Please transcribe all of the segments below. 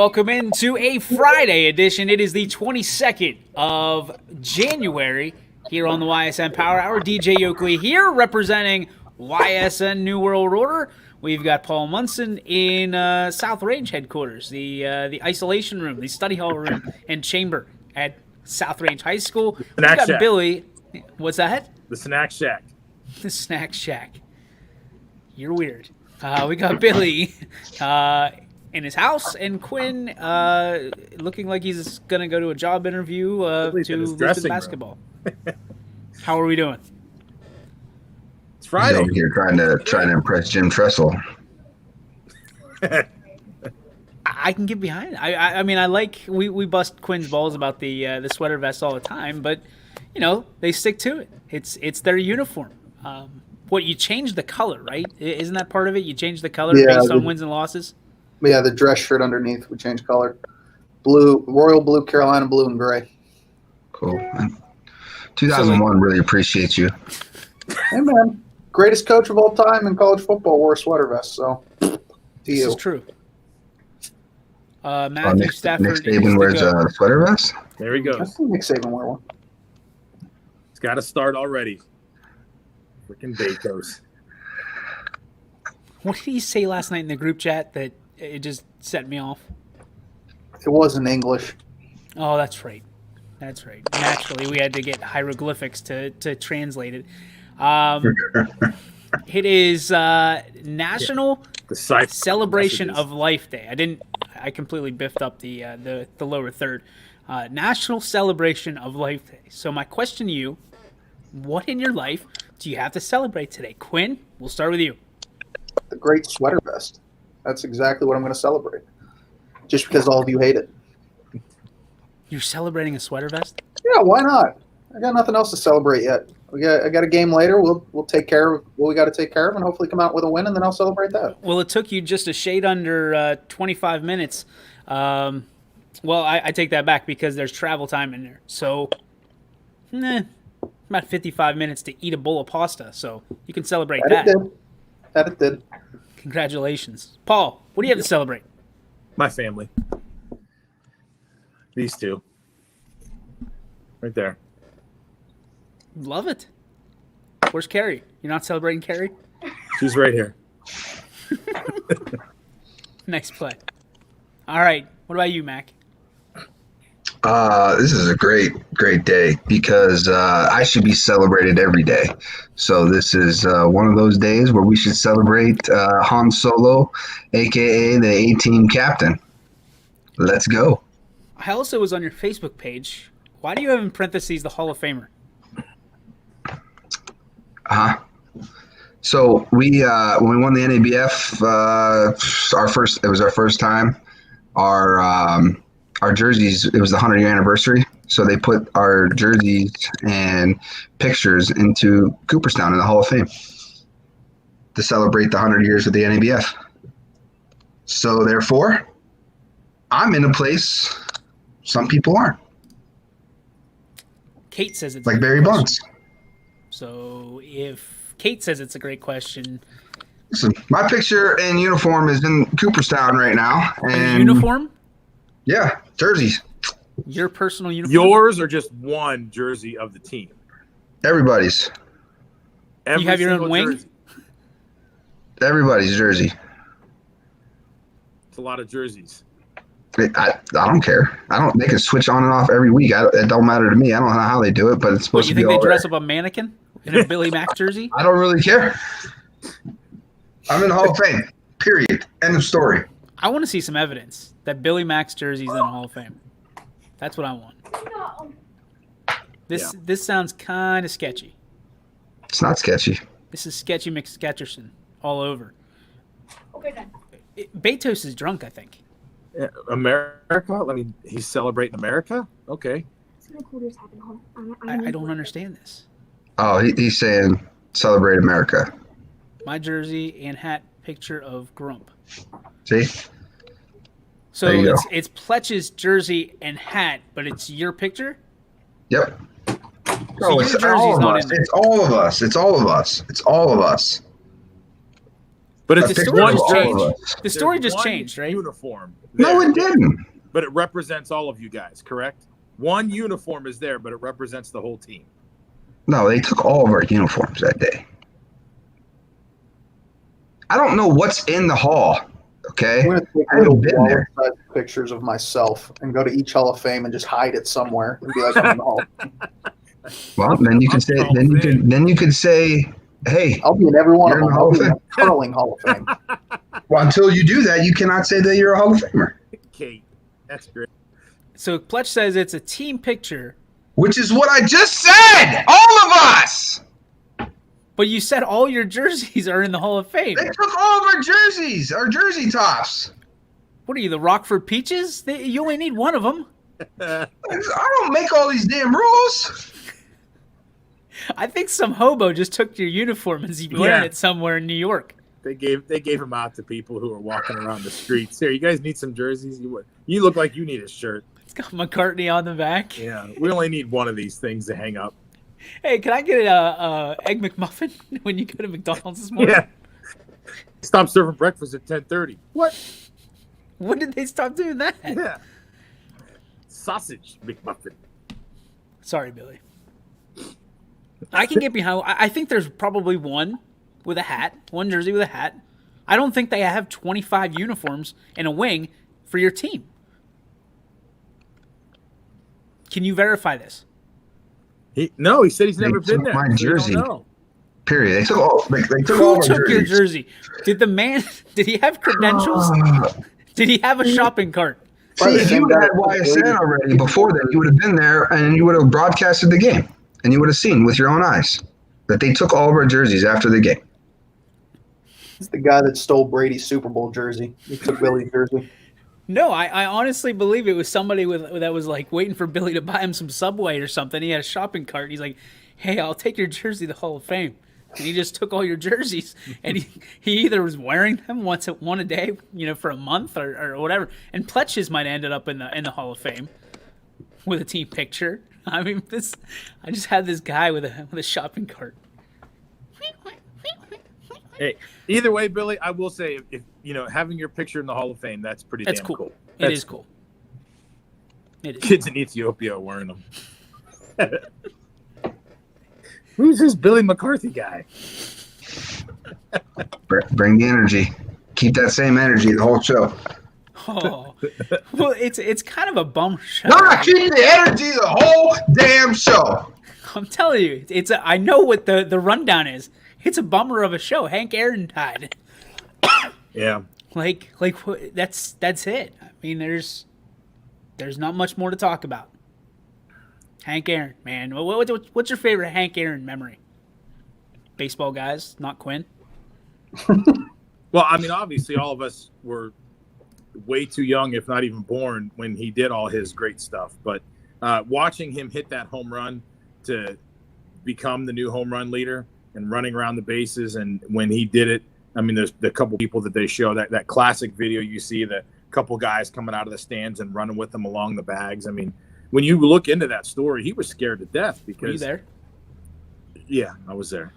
welcome into a Friday edition. It is the 22nd of January here on the YSN Power Hour. DJ Oakley here representing YSN New World Order. We've got Paul Munson in South Range headquarters, the isolation room, the study hall room and chamber at South Range High School. We've got Shack. Billy. What's that? The Snack Shack. The Snack Shack. You're weird. We got Billy in his house, and Quinn looking like he's going to go to a job interview to Lisbon basketball. How are we doing? It's Friday. He's over here trying to impress Jim Tressel. I can get behind it. I mean, I like we bust Quinn's balls about the sweater vest all the time, but you know they stick to it. It's their uniform. What you change the color, right? Isn't that part of it? You change the color based on wins and losses. Yeah, the dress shirt underneath we change color. Blue, royal blue, Carolina blue, and gray. Cool. 2001 really appreciates you. Hey man, greatest coach of all time in college football wore a sweater vest. So, to This you. is true. Matthew Stafford. Nick Saban wears a sweater vest. There he I goes. think Nick Saban wear one. It's got to start already. Freaking Betos. What did he say last night in the group chat that it just set me off? It wasn't English. Oh, that's right. That's right. Naturally, we had to get hieroglyphics to translate it. It is National Celebration of Life Day. I completely biffed up the lower third. National Celebration of Life Day. So my question to you, what in your life do you have to celebrate today? Quinn, we'll start with you. The great sweater vest. That's exactly what I'm going to celebrate. Just because all of you hate it. You're celebrating a sweater vest? Yeah, why not? I got nothing else to celebrate yet. I got a game later. We'll take care of what we got to take care of, and hopefully come out with a win, and then I'll celebrate that. Well, it took you just a shade under 25 minutes. Well, I take that back because there's travel time in there. So, about 55 minutes to eat a bowl of pasta. So you can celebrate that. It did. Congratulations. Paul, what do you have to celebrate? My family. These two. Right there. Love it. Where's Carrie? You're not celebrating Carrie? She's right here. Nice play. All right. What about you, Mac? This is a great day because I should be celebrated every day. So this is one of those days where we should celebrate Han Solo, a.k.a. the A-Team captain. Let's go. I also was on your Facebook page. Why do you have in parentheses the Hall of Famer? So we when we won the NABF, it was our first time. Our jerseys, it was the 100-year anniversary, so they put our jerseys and pictures into Cooperstown in the Hall of Fame to celebrate the 100 years of the NABF. So therefore, I'm in a place some people aren't. Kate says it's like Barry Bonds. So if Kate says it's a great question. Listen, my picture and uniform is in Cooperstown right now. And uniform? Yeah, jerseys. Your personal uniform? Yours or just one jersey of the team? Everybody's. You have your own wing? Jersey. Everybody's jersey. It's a lot of jerseys. I don't care. They can switch on and off every week. It don't matter to me. I don't know how they do it, but it's supposed to be. You think they dress there. up a mannequin in a Billy Mack jersey? I don't really care. I'm in the Hall of Fame. Period. End of story. I want to see some evidence that Billy Mack's jersey's in the Hall of Fame. That's what I want. This sounds kind of sketchy. It's not sketchy. This is Sketchy McSketcherson all over. Okay, then. Betos is drunk, I think. America? He's celebrating America? Okay. I don't understand this. Oh, he's saying celebrate America. My jersey and hat picture of Grump. See? So it's Pletch's jersey and hat, but it's your picture? Yep. So it's all of us. It's all of us. It's all of us. It's all of us. But A it's picture story of one just all of changed. us. The story there's just one changed, right? Uniform. No, there, it didn't. but it represents all of you guys, correct? One uniform is there, but it represents the whole team. No, they took all of our uniforms that day. I don't know what's in the hall. Okay, I'm going to take I haven't little been there. wallet-sized pictures of myself and go to each Hall of Fame and just hide it somewhere and be like, I'm in the Hall. Well, then you can say. Then you could say, "Hey, I'll be in every one You're of in them. the Hall I'll of be in Fame. the curling Hall of Fame. well, until you do that, you cannot say that you're a Hall of Famer." Kate, that's great. So Pletch says it's a team picture, Which is what I just said. All of us. but you said all your jerseys are in the Hall of Fame. They took all of our jerseys, our jersey tops. What are you, the Rockford Peaches? You only need one of them. I don't make all these damn rules. I think some hobo just took your uniform and he's wearing Yeah. it somewhere in New York. They gave him out to people who are walking around the streets. Here, you guys need some jerseys. You look like you need a shirt. It's got McCartney on the back. Yeah, we only need one of these things to hang up. Hey, can I get a egg McMuffin when you go to McDonald's this morning? Yeah. Stop serving breakfast at 10:30. What? When did they stop doing that? Yeah. Sausage McMuffin. Sorry, Billy. I can get behind. I think there's probably one with a hat, one jersey with a hat. I don't think they have 25 uniforms in a wing for your team. Can you verify this? He said he's never They been took there. my so we don't jersey. know. Period. They took all. They took all Who of our took your jerseys. jersey? Did the man? Did he have credentials? Did he have a shopping cart? See, if you had YSN already before that, you would have been there and you would have broadcasted the game, and you would have seen with your own eyes that they took all of our jerseys after the game. It's the guy that stole Brady's Super Bowl jersey. He took Billy's jersey. No, I honestly believe it was somebody that was like waiting for Billy to buy him some Subway or something. He had a shopping cart. He's like, "Hey, I'll take your jersey to the Hall of Fame." And he just took all your jerseys, and he either was wearing them one a day, for a month or whatever. And Pletch's might have ended up in the Hall of Fame with a team picture. I mean, I just had this guy with a shopping cart. Hey, either way, Billy, I will say if having your picture in the Hall of Fame, that's pretty That's damn cool. cool. It is cool. It is. Kids in Ethiopia are wearing them. Who's this Billy McCarthy guy? Bring the energy. Keep that same energy the whole show. Oh, well, it's kind of a bummer show. No, keep the energy the whole damn show. I'm telling you, I know what the rundown is. It's a bummer of a show. Hank Aaron died. Yeah. Like that's it. I mean, there's not much more to talk about. Hank Aaron, man. What's your favorite Hank Aaron memory? Baseball guys, not Quinn. Well, I mean, obviously, all of us were way too young, if not even born, when he did all his great stuff. But watching him hit that home run to become the new home run leader and running around the bases, and when he did it, I mean, there's the couple people that they show that classic video you see, the couple guys coming out of the stands and running with them along the bags. I mean, when you look into that story, he was scared to death because. Were you there? Yeah, I was there.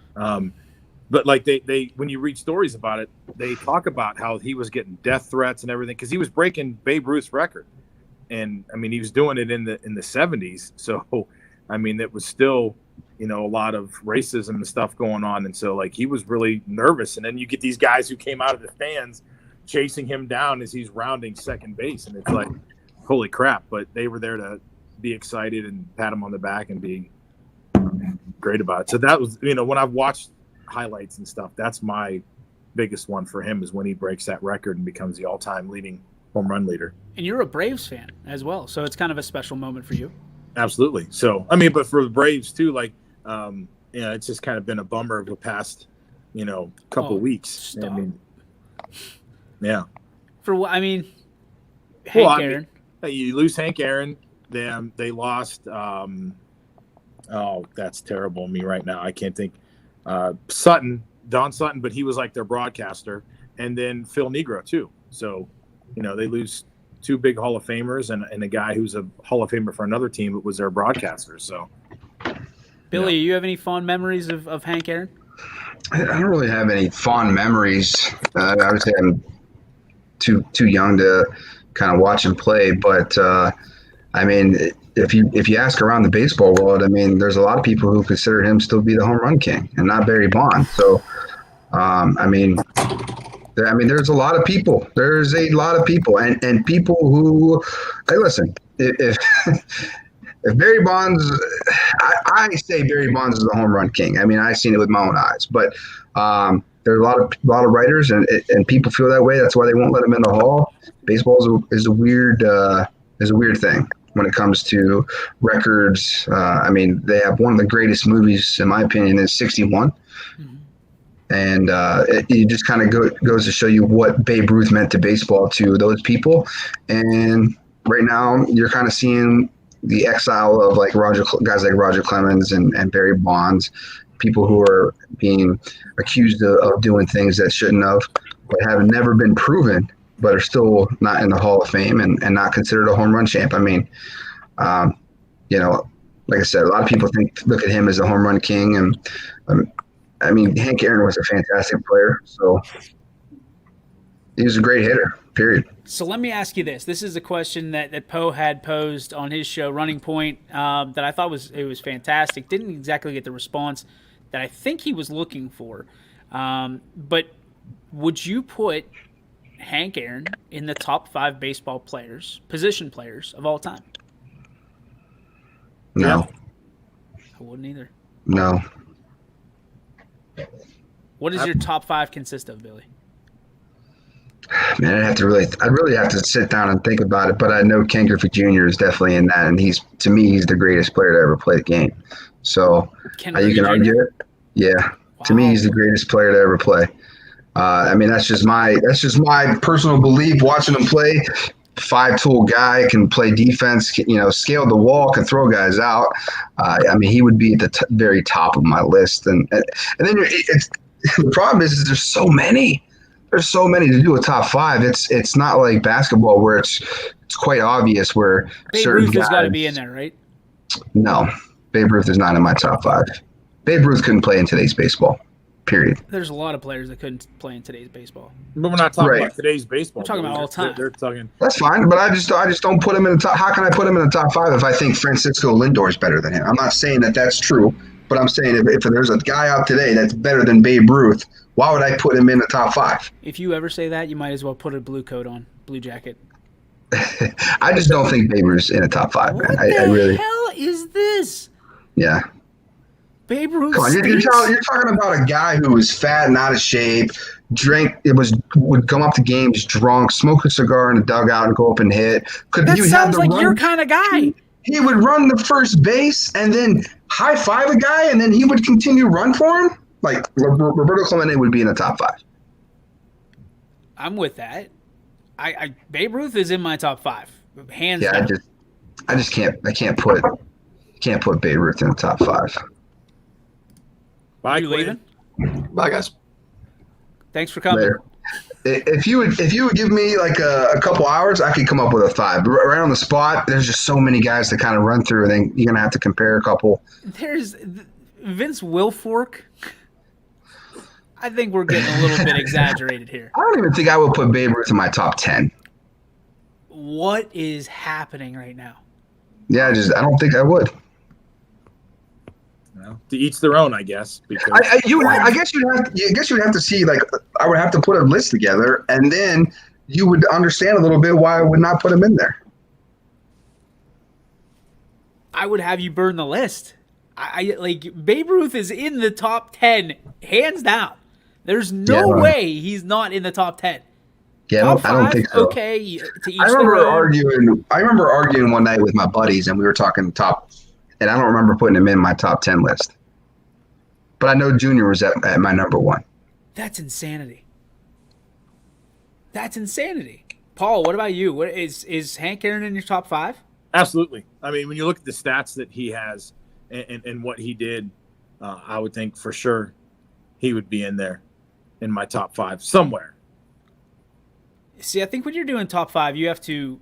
But like they when you read stories about it, they talk about how he was getting death threats and everything because he was breaking Babe Ruth's record, and I mean he was doing it in the 70s. So I mean it was still a lot of racism and stuff going on, and so like he was really nervous. And then you get these guys who came out of the stands chasing him down as he's rounding second base, and it's like holy crap. But they were there to be excited and pat him on the back and be great about it. So that was when I've watched highlights and stuff, that's my biggest one for him is when he breaks that record and becomes the all-time leading home run leader. And you're a Braves fan as well, so it's kind of a special moment for you. Absolutely. So I mean, but for the Braves too, like it's just kind of been a bummer of the past couple weeks. Stop. I mean, yeah. For what? I mean, Well, Hank I mean, Aaron. You lose Hank Aaron, then they lost that's terrible of me right now. I can't think. Don Sutton, but he was like their broadcaster, and then Phil Negro too. So, they lose two big Hall of Famers and a guy who's a Hall of Famer for another team, but was their broadcaster. So, Billy, you have any fond memories of Hank Aaron? I don't really have any fond memories. I would say I'm too young to kind of watch him play, but I mean, if you ask around the baseball world, I mean, there's a lot of people who consider him still be the home run king and not Barry Bonds. So, I mean, there's a lot of people. There's a lot of people, and people who, hey, listen, if if Barry Bonds, I say Barry Bonds is the home run king. I mean, I've seen it with my own eyes, but there are a lot of writers and people feel that way. That's why they won't let him in the hall. Baseball is a weird thing when it comes to records. I mean, they have one of the greatest movies, in my opinion, is 61. And it just kind of goes to show you what Babe Ruth meant to baseball to those people. And right now, you're kind of seeing the exile of guys like Roger Clemens and Barry Bonds, people who are being accused of doing things that shouldn't have, but have never been proven, but are still not in the Hall of Fame and not considered a home run champ. I mean, like I said, a lot of people look at him as the home run king, and I mean, Hank Aaron was a fantastic player, so he was a great hitter, period. So let me ask you this. This is a question that Poe had posed on his show, Running Point, that I thought was fantastic. Didn't exactly get the response that I think he was looking for. But would you put Hank Aaron in the top 5 baseball players, position players of all time? No. I wouldn't either. No. What does your top 5 consist of, Billy? Man, I'd really have to sit down and think about it. But I know Ken Griffey Jr. is definitely in that, and to me, he's the greatest player to ever play the game. So you can argue it. Yeah, wow. To me, he's the greatest player to ever play. I mean, that's just my personal belief. Watching him play, 5-tool guy, can play defense. Scale the wall, can throw guys out. I mean, he would be at the very top of my list. And then the problem is there's so many. There's so many to do a top 5. It's not like basketball where it's quite obvious where Babe Ruth has got to be in there, right? No, Babe Ruth is not in my top 5. Babe Ruth couldn't play in today's baseball. Period. There's a lot of players that couldn't play in today's baseball. But we're not talking about today's baseball. We're talking about all time. They're talking. That's fine, but I just don't put him in the top. How can I put him in the top 5 if I think Francisco Lindor is better than him? I'm not saying that that's true, but I'm saying if there's a guy out today that's better than Babe Ruth, why would I put him in the top 5? If you ever say that, you might as well put a blue coat on, blue jacket. I just don't think Babe Ruth's in the top 5, man. What the hell is this? Yeah. Babe Ruth. Come on, you're talking about a guy who was fat and out of shape, would come up to games drunk, smoke a cigar in a dugout and go up and hit. That sounds like your kind of guy. He would run the first base and then high five a guy, and then he would continue run for him. Like Roberto Clemente would be in the top 5. I'm with that. Babe Ruth is in my top 5, hands down. I just can't put Babe Ruth in the top 5. Bye, you leaving? Bye, guys. Thanks for coming. Later. If you would give me like a couple hours, I could come up with a 5. But right on the spot, there's just so many guys to kind of run through. And then you're gonna have to compare a couple. There's Vince Wilfork. I think we're getting a little bit exaggerated here. I don't even think I would put Babe Ruth in my top 10. What is happening right now? Yeah, I don't think I would. To each their own, I guess. Because I guess you'd have to see, like, I would have to put a list together, and then you would understand a little bit why I would not put him in there. I would have you burn the list. I like Babe Ruth is in the top 10, hands down. There's no way he's not in the top 10. Yeah, top I don't think so. Okay, to each I remember arguing one night with my buddies, and we were talking top. And I don't remember putting him in my top 10 list. But I know Junior was at my number 1. That's insanity. That's insanity. Paul, what about you? What is Hank Aaron in your top 5? Absolutely. I mean, when you look at the stats that he has and what he did, I would think for sure he would be in there in my top 5 somewhere. See, I think when you're doing top 5, you have to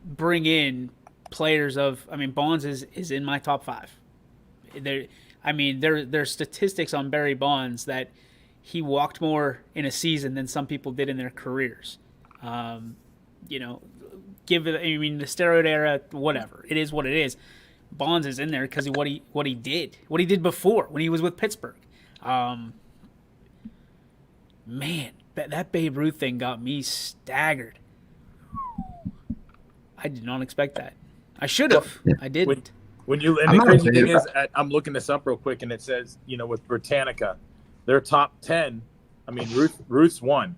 bring in players Bonds is in my top 5. There's statistics on Barry Bonds that he walked more in a season than some people did in their careers. The steroid era, whatever. It is what it is. Bonds is in there because of what he did before when he was with Pittsburgh. Man, that Babe Ruth thing got me staggered. I did not expect that. I should have. I didn't. And the crazy thing is, I'm looking this up real quick, and it says, with Britannica, their top 10. I mean, Ruth's one.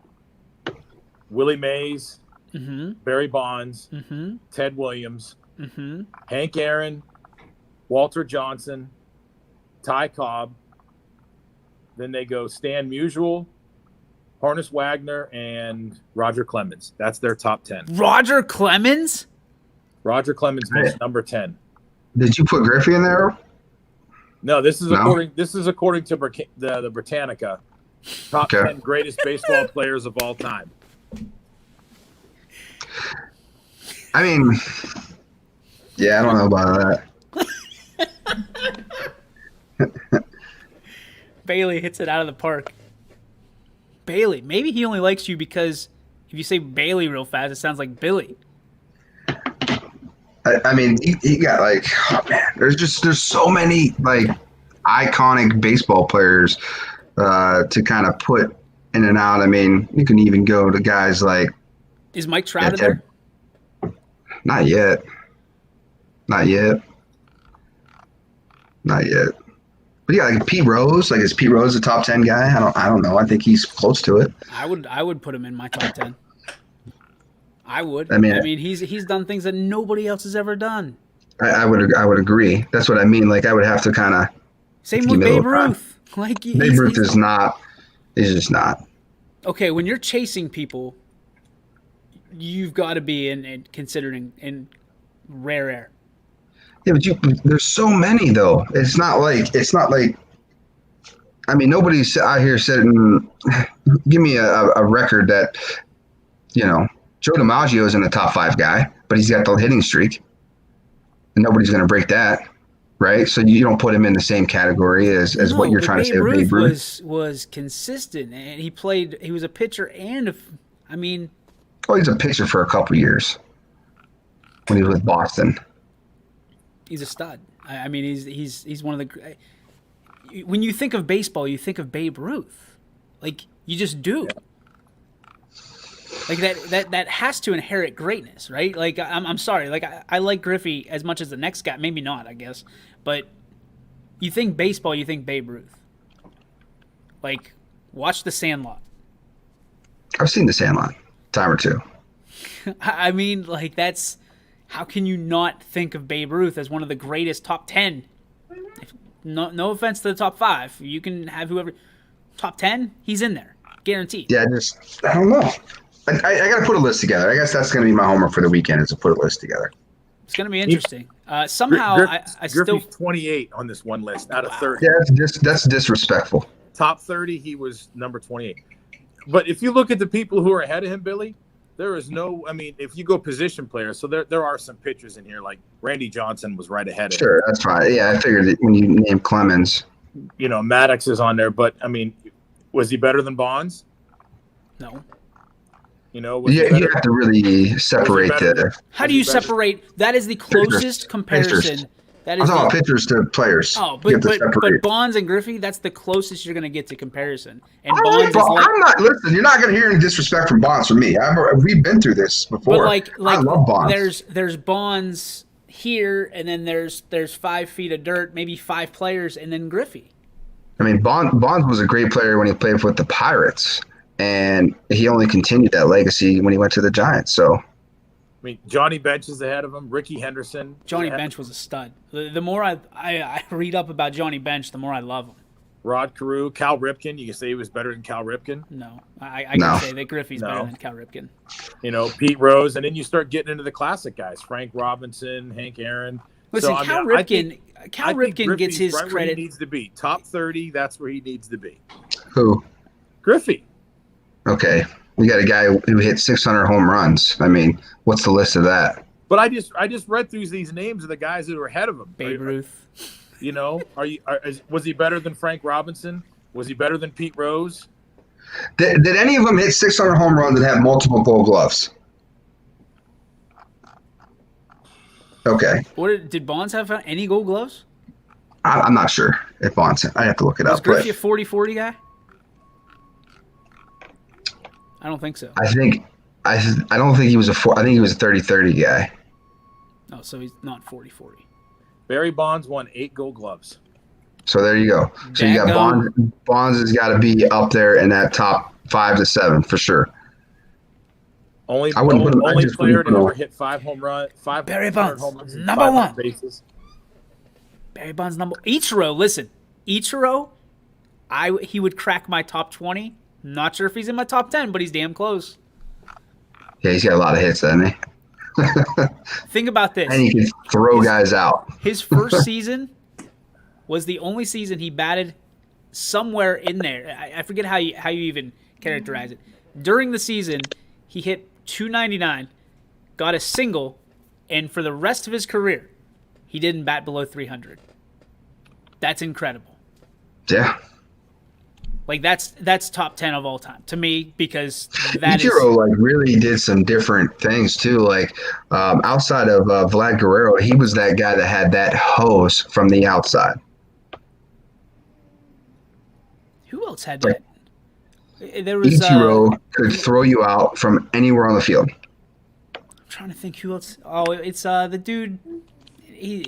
Willie Mays, Barry Bonds, Ted Williams, Hank Aaron, Walter Johnson, Ty Cobb. Then they go Stan Musial, Honus Wagner, and Roger Clemens. That's their top 10. Roger Clemens? Roger Clemens makes number 10. Did you put Griffey in there? No, this is according to the Britannica top 10 greatest baseball players of all time. I mean, yeah, I don't know about that. Bailey hits it out of the park. Bailey, maybe he only likes you because if you say Bailey real fast, it sounds like Billy. I mean, he got there's so many iconic baseball players to kind of put in and out. I mean, you can even go to guys like. Is Mike Trout in there? Not yet. But yeah, Pete Rose. Is Pete Rose a top 10 guy? I don't know. I think he's close to it. I would put him in my top 10. I would. I mean, he's done things that nobody else has ever done. I would agree. That's what I mean. I would have to kind of. Same with Babe Ruth. Babe Ruth is not. He's just not. Okay, when you're chasing people, you've got to be in considering in rare air. Yeah, but there's so many though. It's not like. I mean, nobody's out here sitting. Give me a record that, Joe DiMaggio is in the top 5 guy, but he's got the hitting streak, and nobody's going to break that, right? So you don't put him in the same category as what you're trying to say. Babe Ruth was consistent, and he was a pitcher and he's a pitcher for a couple years when he was with Boston. He's a stud. I mean, he's one of the. When you think of baseball, you think of Babe Ruth, you just do. That has to inherit greatness, right? I'm sorry, I like Griffey as much as the next guy. Maybe not, I guess, but you think baseball, you think Babe Ruth. Watch The Sandlot. I've seen The Sandlot a time or two. I mean, that's. How can you not think of Babe Ruth as one of the greatest top 10? No offense to the top 5. You can have whoever. Top 10, he's in there. Guaranteed. Yeah, I don't know. I got to put a list together. I guess that's going to be my homework for the weekend is to put a list together. It's going to be interesting. Somehow, I still. Griffey's 28 on this one list out of 30. Yeah, that's disrespectful. Top 30, he was number 28. But if you look at the people who are ahead of him, Billy, there is no. I mean, if you go position players, so there are some pitchers in here. Like Randy Johnson was right ahead of him. Sure, that's fine. Yeah, I figured that when you name Clemens. Maddox is on there, but I mean, was he better than Bonds? No. You have to really separate the. How do you separate? That is the closest comparison. That is I'm talking about pitchers to players. Oh, but Bonds and Griffey, that's the closest you're going to get to comparison. And Bonds I'm not. Listen, you're not going to hear any disrespect from Bonds from me. We've been through this before. But I love Bonds. There's Bonds here, and then there's 5 feet of dirt, maybe 5 players, and then Griffey. I mean, Bonds was a great player when he played with the Pirates, and he only continued that legacy when he went to the Giants. So. I mean, Johnny Bench is ahead of him. Ricky Henderson. Johnny Bench was a stud. The more I read up about Johnny Bench, the more I love him. Rod Carew, Cal Ripken. You can say he was better than Cal Ripken. No, I can say that Griffey's better than Cal Ripken. Pete Rose, and then you start getting into the classic guys: Frank Robinson, Hank Aaron. Listen, Cal Ripken gets his right credit. Where he needs to be top 30. That's where he needs to be. Who? Griffey. Okay. We got a guy who hit 600 home runs. I mean, what's the list of that? But I just read through these names of the guys that are ahead of him. Babe Ruth. You know, was he better than Frank Robinson? Was he better than Pete Rose? Did any of them hit 600 home runs and have multiple Gold Gloves? Okay, Did Bonds have any Gold Gloves? I'm not sure if Bonds. I have to look it Was up. But Griffey a 40-40 guy? I don't think so. I don't think he was I think he was a 30-30 guy. No, so he's not 40-40. Barry Bonds won 8 Gold Gloves. So there you go. So you got Bonds. Bonds has got to be up there in that top 5 to 7 for sure. Only I wouldn't put him- I only just player wouldn't to put him- ever hit 5 home run, 5 Barry 500 Bonds, home runs, and number 500 one. bases. Barry Bonds number Ichiro. Listen, Ichiro, he would crack my top 20. Not sure if he's in my top 10, but he's damn close. Yeah, he's got a lot of hits, doesn't he? Think about this. And he can throw guys out. His first season was the only season he batted somewhere in there. I forget how you even characterize it. During the season, he hit .299, got a single, and for the rest of his career, he didn't bat below 300. That's incredible. Yeah. Like that's top 10 of all time to me because that is Ichiro like really did some different things too. Like outside of Vlad Guerrero, he was that guy that had that hose from the outside. who else had Like, that? There was Ichiro could throw you out from anywhere on the field. I'm trying to think who else. Oh, it's the dude. He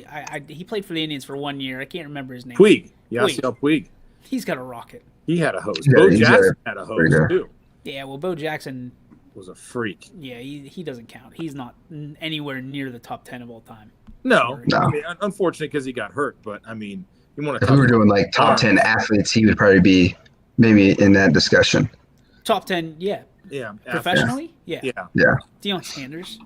played for the Indians for 1 year. I can't remember his name. Puig, Yasiel Puig. He's got a rocket. He had a hose. Yeah, Bo he's Jackson had a hose there. too. Yeah, well, Bo Jackson. Was a freak. Yeah, he doesn't count. He's not anywhere near the top 10 of all time. No, No. I mean, unfortunate because he got hurt. But I mean, you want to If we were doing like top 10 athletes, he would probably be maybe in that discussion. Top 10, yeah. Yeah, Professionally, yeah. Yeah, Deion Sanders.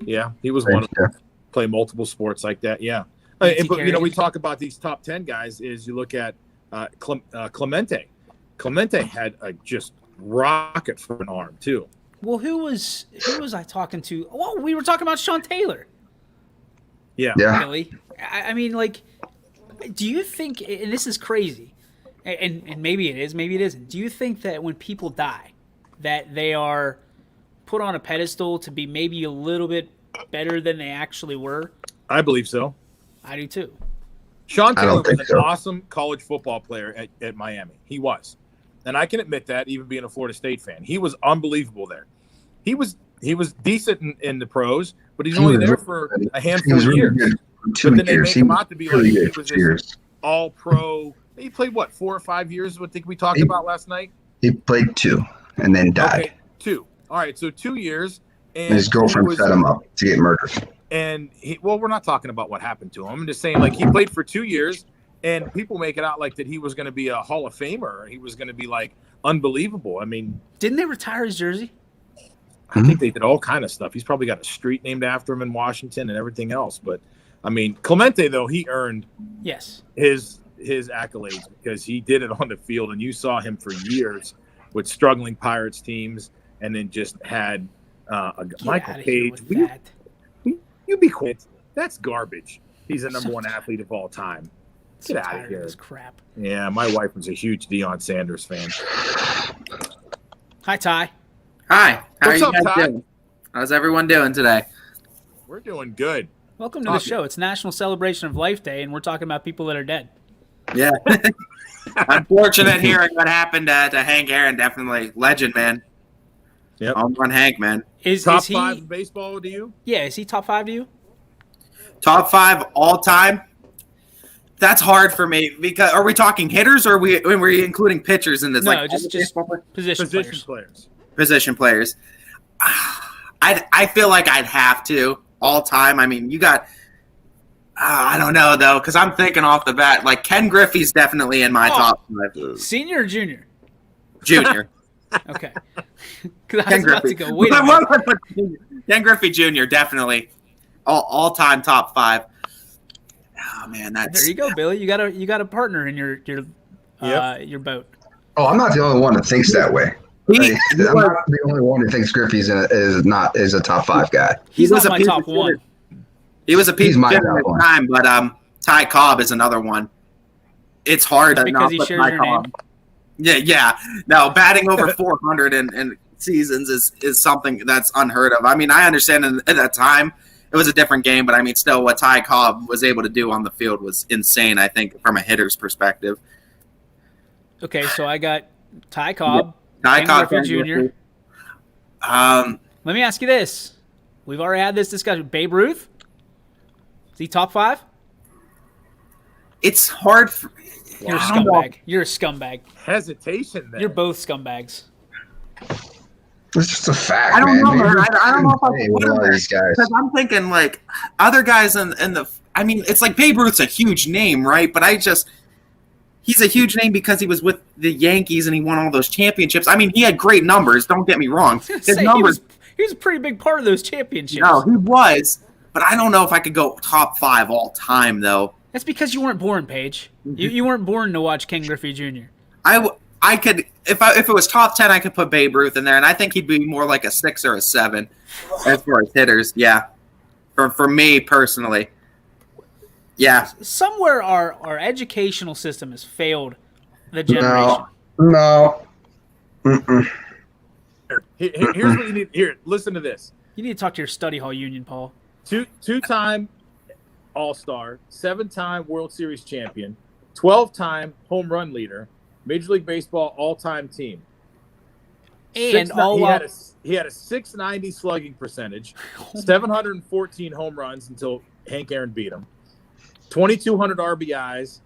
yeah. He was one of them. Play multiple sports like that. Yeah, but we talk about these top 10 guys. Is you look at Clemente. Clemente had a just rocket for an arm too. Well, who was I talking to? Well, we were talking about Sean Taylor. Yeah. Really? I mean, like, do you think? And this is crazy, and maybe it is, maybe it isn't. Do you think that when people die, that they are put on a pedestal to be maybe a little bit better than they actually were? I believe so. I do too. Sean I Taylor don't was think an so. awesome college football player at Miami. He was. And I can admit that, even being a Florida State fan. He was unbelievable there. He was decent in the pros, but he's only there for a He handful was of really years. good for 2 But then they years. make He him was out to be really like good he for was 2 this years. all-pro. He played, what, 4 or 5 years, I think we talked about last night? He played 2 and then died. Okay, 2. All right, so 2 years. And And his girlfriend set him up to get murdered. And we're not talking about what happened to him. I'm just saying, like, he played for 2 years, and people make it out like that he was going to be a Hall of Famer. He was going to be like unbelievable. I mean, Didn't they retire his jersey? I think they did all kind of stuff. He's probably got a street named after him in Washington and everything else. But I mean, Clemente though, he earned Yes. his accolades because he did it on the field, and you saw him for years with struggling Pirates teams, and then just had Get Michael outta here Page. with that. You be quiet. That's garbage. He's the number 1 athlete of all time. So Get out tired of here. this crap. Yeah, my wife was a huge Deion Sanders fan. Hi, Ty. Hi. How What's are up, you guys Todd? doing? How's everyone doing today? We're doing good. Welcome to the show. It's National Celebration of Life Day, and we're talking about people that are dead. Yeah. Unfortunate hearing what happened to Hank Aaron. Definitely legend, man. Yep. Home run Hank, man. Top Is he? 5 in baseball to you? Yeah. Is he top 5 to you? Top 5 all time. That's hard for me because are we talking hitters or are we including pitchers in this? No, like just position Position players. players. position players. I feel like I'd have to all time. I mean, you got. I don't know though, because I'm thinking off the bat, like Ken Griffey's definitely in my top 5. Senior or junior? Junior. Okay. Because I was about to go. Wait. Ken Griffey Jr. definitely all time top 5. Oh man, that's There you go, Billy. You got a partner in your your boat. Oh, I'm not the only one that thinks that way. I'm not the only one who thinks Griffey's is a top 5 guy. He's was not a my piece top of shit. 1. He was a piece He's of my shit top at the one. time, but Ty Cobb is another one. It's hard to because not he put shares Ty your Cobb. name. Yeah. No, batting over 400 in seasons is something that's unheard of. I mean, I understand at that time it was a different game, but I mean, still, what Ty Cobb was able to do on the field was insane, I think, from a hitter's perspective. Okay, so I got Ty Cobb, Ty Ken Cobb Griffey Jr. Griffey. Let me ask you this. We've already had this discussion. Babe Ruth? Is he top 5? It's hard. You're a I don't know. scumbag. You're a scumbag. Hesitation there. You're both scumbags. It's just a fact. I don't man. know, Maybe man. I don't know if I hey, put with him all there. these guys. Because I'm thinking, like, other guys in the. I mean, it's like Babe Ruth's a huge name, right? But he's a huge name because he was with the Yankees and he won all those championships. I mean, he had great numbers. Don't get me wrong. His Say, numbers. he was a pretty big part of those championships. No, he was. But I don't know if I could go top 5 all time, though. That's because you weren't born, Paige. You weren't born to watch Ken Griffey Jr. I could if it was top 10, I could put Babe Ruth in there, and I think he'd be more like a 6 or a 7 as far as hitters. Yeah, for me personally. Yeah, Somewhere our educational system has failed the generation. No. Mm-mm. Here's what you need. Here, listen to this. You need to talk to your study hall union, Paul. Two-time All-Star, 7-time World Series champion, 12-time home run leader, Major League Baseball all-time team. And He had a 690 slugging percentage, 714 home runs until Hank Aaron beat him, 2,200 RBIs,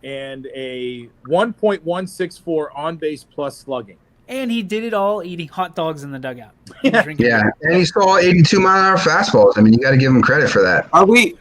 and a 1.164 on-base plus slugging. And he did it all eating hot dogs in the dugout. Yeah. Drinking Yeah, and he saw 82-mile-an-hour fastballs. I mean, you got to give him credit for that. Are we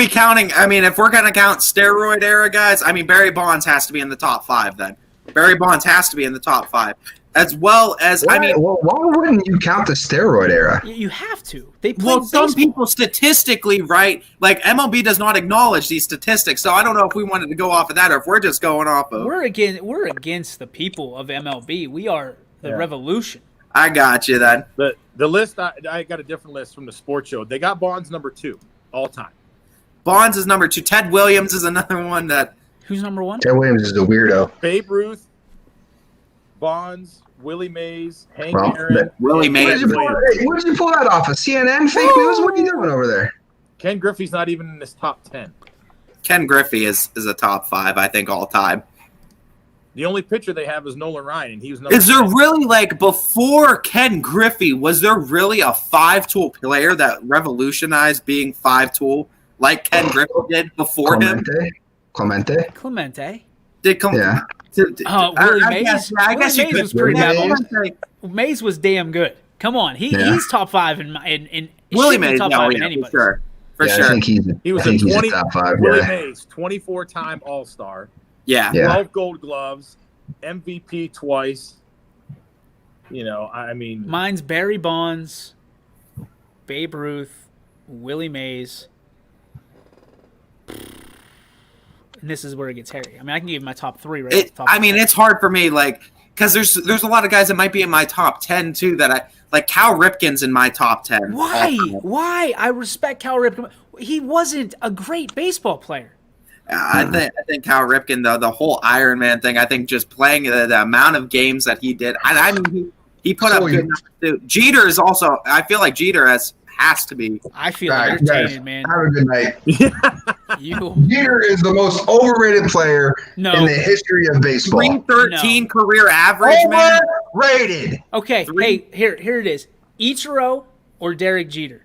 counting? I mean, if we're gonna count steroid era guys, I mean Barry Bonds has to be in the top 5. Then Barry Bonds has to be in the top 5, as well as Why wouldn't you count the steroid era? You have to. They played Well, some baseball. people statistically, right? Like MLB does not acknowledge these statistics, so I don't know if we wanted to go off of that or if we're just going off of. We're against the people of MLB. We are the revolution. I got you then. The list, I got a different list from the sports show. They got Bonds number 2 all time. Bonds is number 2. Ted Williams is another one that. Who's number 1? Ted Williams is a weirdo. Babe Ruth, Bonds, Willie Mays, Hank Well, Aaron, Willie and Mays. Where did you pull that off? Of CNN fake news? What are you doing over there? Ken Griffey's not even in this top 10. Ken Griffey is a top 5, I think, all time. The only pitcher they have is Nolan Ryan, and he was number Is there 10. really, like, before Ken Griffey, was there really a 5-tool player that revolutionized being 5-tool like Ken Griffey did before him? Clemente? Did Yeah. Willie Mays? I guess Willie you Mays could was pretty Willie bad. Mays was damn good. Come on, he's top 5 in Willie should be Mays, top no, 5 in yeah, anybody. for sure. For Yeah, sure. I think he's a top 5. Willie Yeah. Mays, 24-time All-Star, Yeah. 12 Gold Gloves, MVP twice. You know, I mean, Mine's Barry Bonds, Babe Ruth, Willie Mays. And this is where it gets hairy. I mean, I can give you my top 3 right off the top. It's hard for me, like, because there's a lot of guys that might be in my top 10 too. That I like. Cal Ripken's in my top 10. Why? Why? I respect Cal Ripken. He wasn't a great baseball player. I think Cal Ripken, the whole Iron Man thing. I think just playing the amount of games that he did. I mean, he put up good numbers too. Jeter is also. I feel like Jeter has to be. I feel like you're tainted, man. Have a good night. You Jeter is the most overrated player in the history of baseball. 313 career average, man. Overrated. okay? Hey, here it is. Ichiro or Derek Jeter?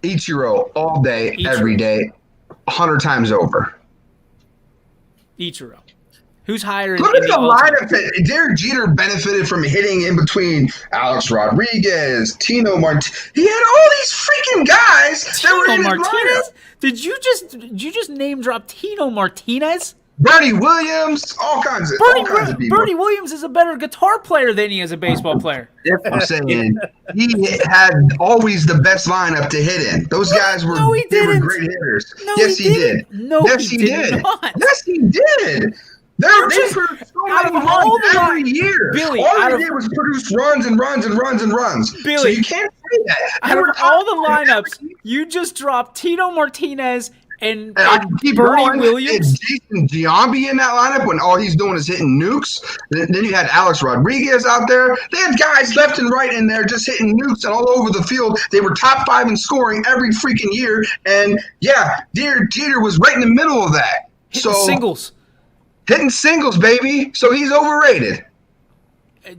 Ichiro all day, every day, 100 times over. Ichiro. Who's higher? Look at the lineup. Derek Jeter benefited from hitting in between Alex Rodriguez, Tino Martinez. He had all these freaking guys that were in his lineup. Did you just name drop Tino Martinez? Bernie Williams, all kinds of people. Bernie Williams is a better guitar player than he is a baseball player. I'm saying he had always the best lineup to hit in. Those guys were, No, he they were didn't. great hitters. No, Yes, he he didn't. did. No, yes, he he did did. not. Yes, he did. They produced so out of many all runs the every year. Billy, all out they of- did was produce runs and runs and runs and runs. So Billy, you can't say that. They Out were of top all the five lineups, every year. you just dropped Tino Martinez And And I can keep Bernie going. Williams. Jason Giambi in that lineup when all he's doing is hitting nukes. Then you had Alex Rodriguez out there. They had guys left and right in there just hitting nukes and all over the field. They were top 5 in scoring every freaking year. And yeah, Jeter was right in the middle of that. Hitting singles. Hitting singles, baby. So he's overrated.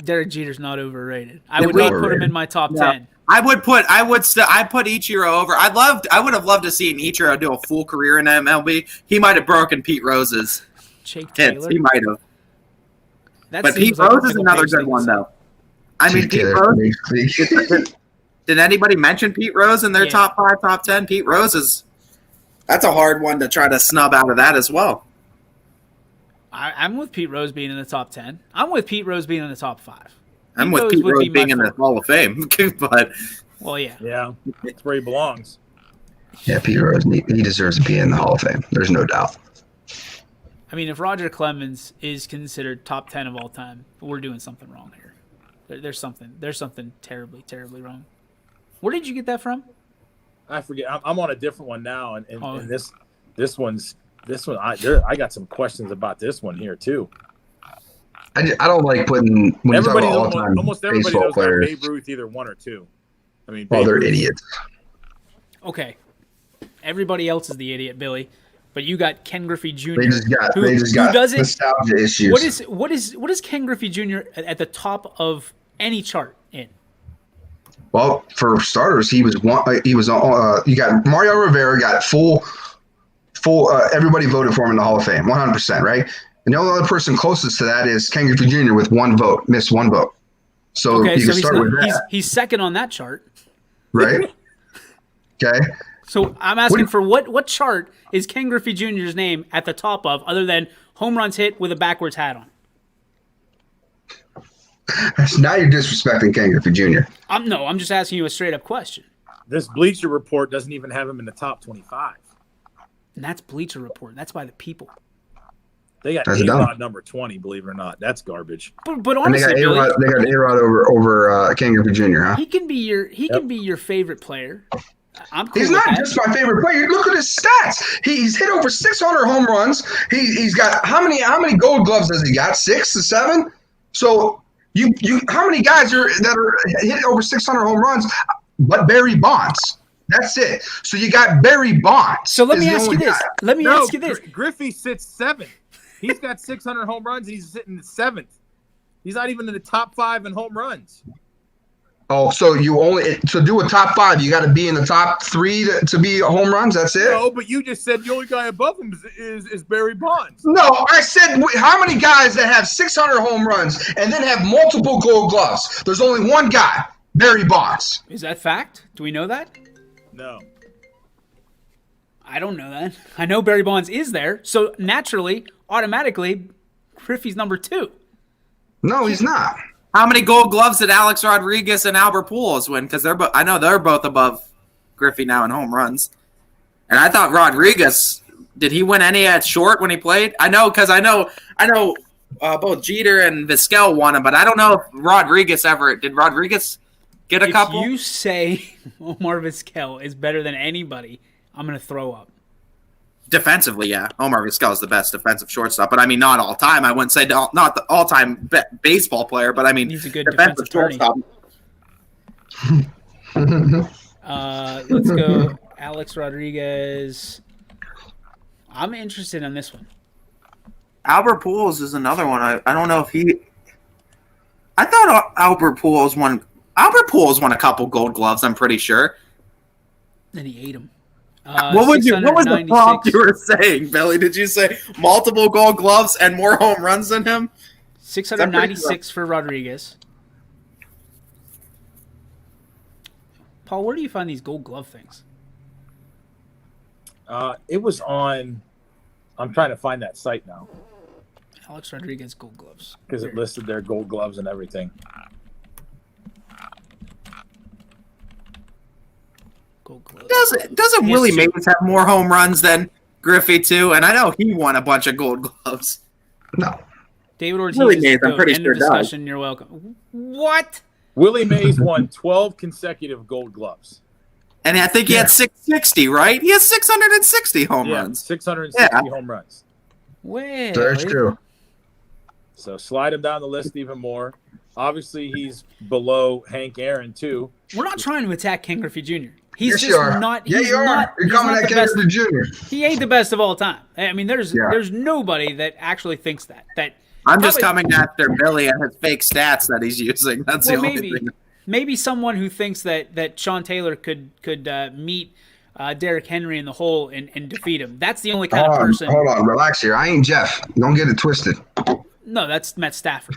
Derek Jeter's not overrated. I would not put him in my top 10. I'd put Ichiro over. I would have loved to see Ichiro do a full career in MLB. He might have broken Pete Rose's Jake hits. Taylor. He might have. That But seems Pete like a Rose is single another page good thing one, to say. though. I mean, Pete Rose. Did anybody mention Pete Rose in their top 5, top 10? Pete Rose is. That's a hard one to try to snub out of that as well. I'm with Pete Rose being in the top 10. I'm with Pete Rose being in the top 5. I'm with Pete would Rose be my being in the fourth. Hall of Fame, but Well, yeah. Yeah, that's where he belongs. Yeah, Pete Rose, he deserves to be in the Hall of Fame. There's no doubt. I mean, if Roger Clemens is considered top 10 of all time, we're doing something wrong here. There's something terribly, terribly wrong. Where did you get that from? I forget. I'm on a different one now, and Oh. this one. I got some questions about this one here too. I don't like putting when you talk Everybody, about all-time almost everybody baseball knows about players. Babe Ruth, either 1 or 2. I mean, Well, Babe they're Ruth- idiots. Okay. Everybody else is the idiot, Billy. But you got Ken Griffey Jr. They just got who doesn't. nostalgia issues. What is Ken Griffey Jr. at the top of any chart in? Well, for starters, he was one. He was. You got Mario Rivera got full. Everybody voted for him in the Hall of Fame, 100%, right? And the only other person closest to that is Ken Griffey Jr. with 1 vote, missed 1 vote. So Okay, you so can start with that, he's second on that chart. right? Okay. So I'm asking for what chart is Ken Griffey Jr.'s name at the top of, other than home runs hit with a backwards hat on? So now you're disrespecting Ken Griffey Jr. I'm just asking you a straight up question. This Bleacher Report doesn't even have him in the top 25. And that's Bleacher Report. That's by the people. They got That's dumb. A-Rod number 20. Believe it or not, that's garbage. But And they honestly, got Billy, A-Rod, over Ken Griffey Jr., huh? he can be your favorite player. I'm cool He's with not that. just my favorite player. Look at his stats. He's hit over 600 home runs. He's got how many Gold Gloves has he got? 6 or 7. So you how many guys that are hit over 600 home runs? But Barry Bonds. That's it. So you got Barry Bonds. So let me is the ask you only this. guy. Let me ask you this. Griffey sits 7th. He's got 600 home runs, and he's sitting 7th. He's not even in the top 5 in home runs. Oh, so to do a top 5, you got to be in the top 3 to be home runs. That's it. No, but you just said the only guy above him is Barry Bonds. No, I said how many guys that have 600 home runs and then have multiple Gold Gloves? There's only one guy, Barry Bonds. Is that fact? Do we know that? No. I don't know that. I know Barry Bonds is there. So naturally, automatically, Griffey's number 2. No, he's not. how many Gold Gloves did Alex Rodriguez and Albert Pujols win? Because I know they're both above Griffey now in home runs. And I thought Rodriguez, did he win any at short when he played? I know because I know both Jeter and Vizquel won them, but I don't know if Rodriguez did Rodriguez get a couple? If you say Omar Vizquel is better than anybody, I'm going to throw up. Defensively, yeah. Omar Vizquel is the best defensive shortstop, but I mean, not all time. I wouldn't say not the all-time baseball player, but I mean, He's a good defensive defensive shortstop. Let's go Alex Rodriguez. I'm interested in this one. Albert Pujols is another one. I don't know if he. I thought Albert Pujols won. Albert Pujols won a couple Gold Gloves. I'm pretty sure. Then he ate him. What was the prompt you were saying, Billy? Did you say multiple Gold Gloves and more home runs than him? 696 for Rodriguez. Paul, where do you find these Gold Glove things? It was on. I'm trying to find that site now Alex Rodriguez Gold Gloves. because it listed their Gold Gloves and everything. Gold Gloves. Doesn't Yes, Willie sir. Mays have more home runs than Griffey too? And I know he won a bunch of Gold Gloves. No. David Ortiz. Willie Mays, I'm goat. pretty End sure of does. discussion. You're welcome. What? Willie Mays won 12 consecutive Gold Gloves. And I think he had 660, right? He has 660 home Yeah, runs. 660 home runs. Well, That's true. So slide him down the list even more. Obviously, he's below Hank Aaron too. we're not trying to attack Ken Griffey Jr. He's Yes, just you are. not. Yeah, he's you are. not, You're he's coming not at the Ken best. Griffey Jr. He ain't the best of all time. I mean, there's Yeah. nobody that actually thinks that. I'm just Probably- coming after Billy and his fake stats that he's using. That's Well, the only maybe thing. maybe someone who thinks that Sean Taylor could meet Derrick Henry in the hole and defeat him. That's the only kind of person. Hold on, relax here. I ain't Jeff. Don't get it twisted. No, that's Matt Stafford.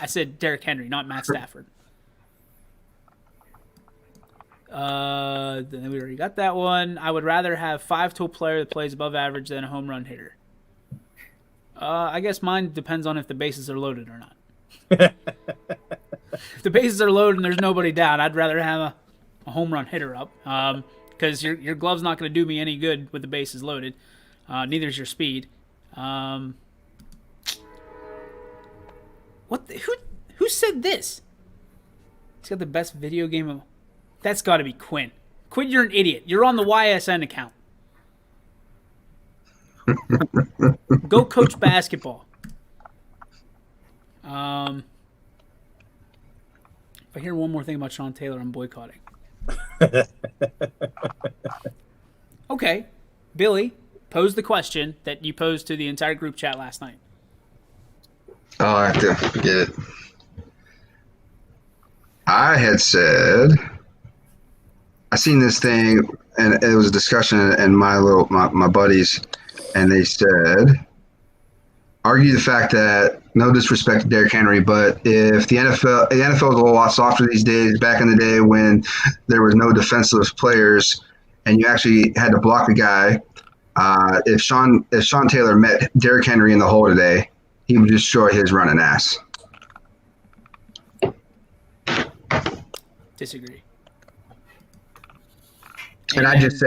I said Derrick Henry, not Matt Stafford. Then we already got that one. I would rather have 5-tool player that plays above average than a home run hitter. I guess mine depends on if the bases are loaded or not. If the bases are loaded and there's nobody down, I'd rather have a home run hitter up. Because your glove's not going to do me any good with the bases loaded. Neither is your speed. Who said this? He's got the best video game of. That's got to be Quinn. Quinn, you're an idiot. You're on the YSN account. Go coach basketball. If I hear one more thing about Sean Taylor, I'm boycotting. Okay, Billy, pose the question that you posed to the entire group chat last night. Oh, I have to get it. I had said, I seen this thing, and it was a discussion, and my buddies, and they said, argue the fact that no disrespect to Derrick Henry, but if the NFL is a lot softer these days. Back in the day when there was no defensive players, and you actually had to block a guy, if Sean Taylor met Derrick Henry in the hole today, he would destroy his running ass. Disagree. And I just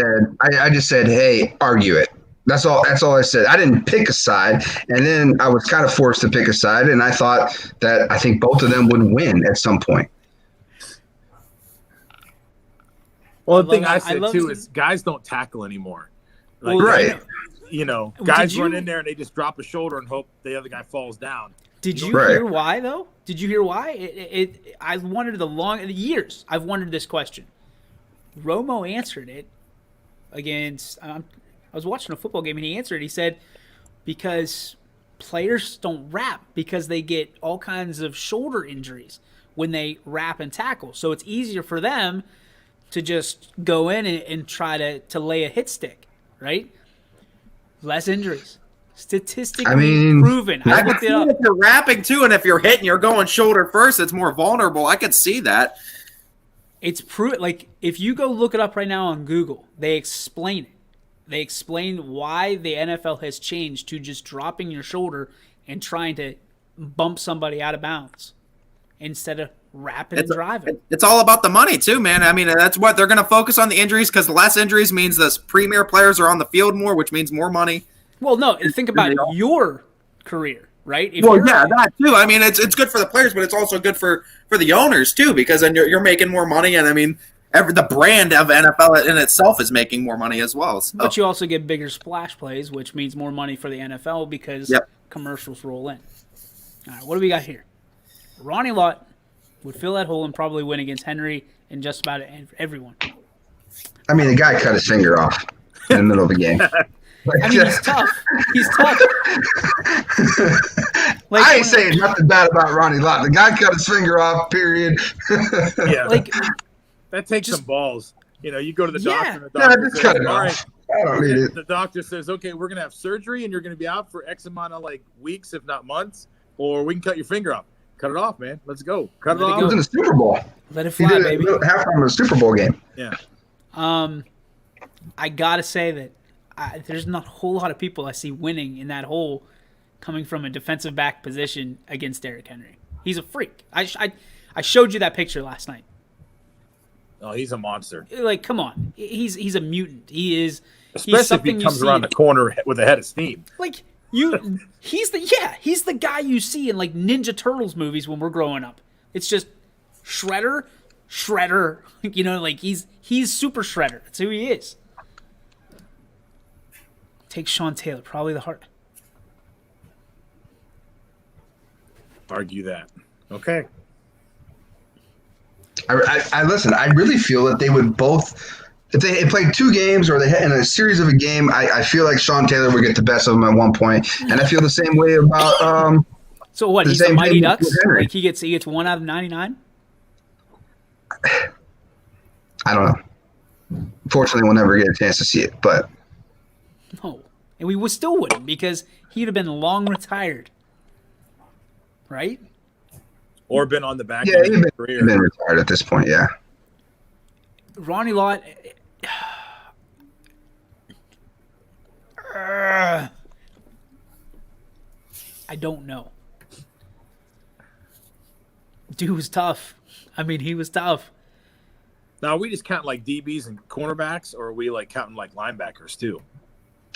said, hey, argue it. That's all I said. I didn't pick a side, and then I was kind of forced to pick a side, and I thought that I think both of them would win at some point. Well, the thing love- I I said love too to- is guys don't tackle anymore. Like, Well, Right. Guys Did run you- in there and they just drop a shoulder and hope the other guy falls down. Did you Right. hear why though? Did you hear why? I wondered years. I've wondered this question. Romo answered it against. I was watching a football game and he answered. He said because players don't wrap because they get all kinds of shoulder injuries when they wrap and tackle. So it's easier for them to just go in and try to lay a hit stick, right? Less injuries. Statistically proven. I I could looked see it up. if you're rapping too, and if you're hitting, you're going shoulder first. It's more vulnerable. I could see that. It's like if you go look it up right now on Google, they explain it. They explain why the NFL has changed to just dropping your shoulder and trying to bump somebody out of bounds instead of wrapping and driving. It's all about the money too, man. I mean, that's what they're going to focus on, the injuries, because less injuries means the premier players are on the field more, which means more money. Well, no, think about your career, right? If Well, you're- yeah, that too. I mean, it's good for the players, but it's also good for the owners too, because then you're making more money, and I mean, the brand of NFL in itself is making more money as well. So. But you also get bigger splash plays, which means more money for the NFL because commercials roll in. All right, what do we got here? Ronnie Lott would fill that hole and probably win against Henry and just about everyone. I mean, the guy cut his finger off in the middle of the game. I mean, he's tough. He's tough. I ain't saying nothing bad about Ronnie Lott. The guy cut his finger off, period. Yeah, Like, that takes some balls. You go to the Yeah. doctor, and the Yeah, doctor just says, cut it all off. right, I don't need it. the doctor says, okay, we're going to have surgery and you're going to be out for X amount of weeks, if not months, or we can cut your finger off. Cut it off, man. Let's go. Cut it Let it off. He was in the Super Bowl. let it He fly, did baby. halftime of the Super Bowl game. Yeah. I gotta say that there's not a whole lot of people I see winning in that hole coming from a defensive back position against Derrick Henry. He's a freak. I showed you that picture last night. Oh, he's a monster. Like, come on, he's a mutant. He is. Especially he's if something he you comes see around the corner with a head of steam. Like he's the guy you see in Ninja Turtles movies when we're growing up. It's just Shredder. He's Super Shredder. That's who he is. Take Sean Taylor. Probably the hard. Argue that. Okay. I listen. I really feel that they would both, if they had played 2 games or they had in a series of a game, I feel like Sean Taylor would get the best of them at one point, and I feel the same way about. So what? The He's the same Mighty thing Ducks. with Henry. Like he gets 1 out of 99. I don't know. Fortunately, we'll never get a chance to see it, but No, and we still wouldn't because he'd have been long retired. Right? Or been on the back yeah, end he'd of his been career. retired at this point. Yeah. Ronnie Lott. I don't know. Dude was tough. I mean, he was tough. Now, are we just counting like DBs and cornerbacks, or are we like counting like linebackers too?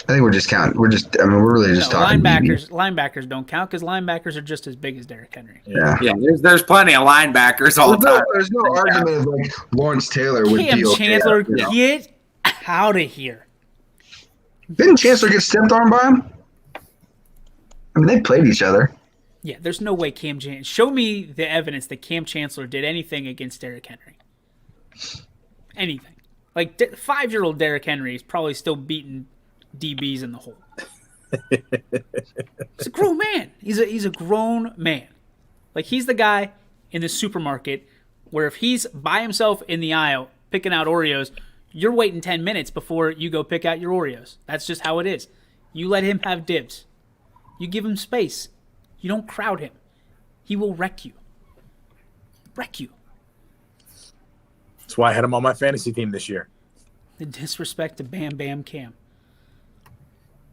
I think we're just counting. We're really just No, talking linebackers. DB. Linebackers don't count because linebackers are just as big as Derrick Henry. Yeah. Yeah, there's plenty of linebackers all the time. There's no argument of like Lawrence Taylor would Cam be okay. Chancellor, You know. get out of here. Didn't Chancellor get stepped on by him? I mean, they played each other. Yeah, there's no way Cam Chancellor. Show me the evidence that Cam Chancellor did anything against Derrick Henry. Anything. Like 5-year-old Derrick Henry is probably still beating DBs in the hole. He's a grown man. He's a grown man. Like he's the guy in the supermarket where if he's by himself in the aisle picking out Oreos, you're waiting 10 minutes before you go pick out your Oreos. That's just how it is. You let him have dibs. You give him space. You don't crowd him. He will wreck you. Wreck you. That's why I had him on my fantasy team this year. The disrespect to Bam Bam Cam.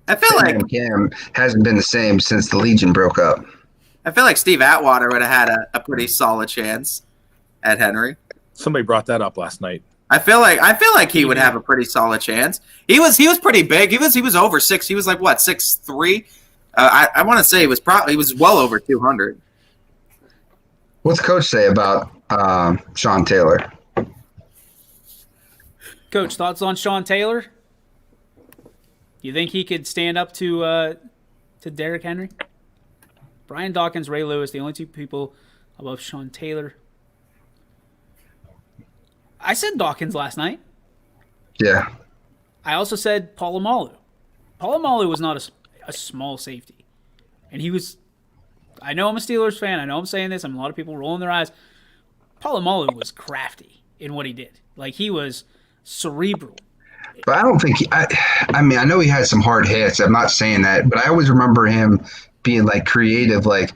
I feel like Cam hasn't been the same since the Legion broke up. Steve Atwater would have had a pretty solid chance at Henry. Somebody brought that up last night. I feel like he would have a pretty solid chance. He was pretty big. He was over 6. He was like what 6'3". I want to say he was well over 200. What's Coach say about Sean Taylor? Coach, thoughts on Sean Taylor? You think he could stand up to Derrick Henry? Brian Dawkins, Ray Lewis, the only 2 people above Sean Taylor. I said Dawkins last night. Yeah. I also said Polamalu. Polamalu was not a small safety. And he was... I know I'm a Steelers fan. I know I'm saying this. A lot of people rolling their eyes. Polamalu was crafty in what he did. Like, he was cerebral. But I don't think I mean, I know he had some hard hits. I'm not saying that, but I always remember him being like creative, like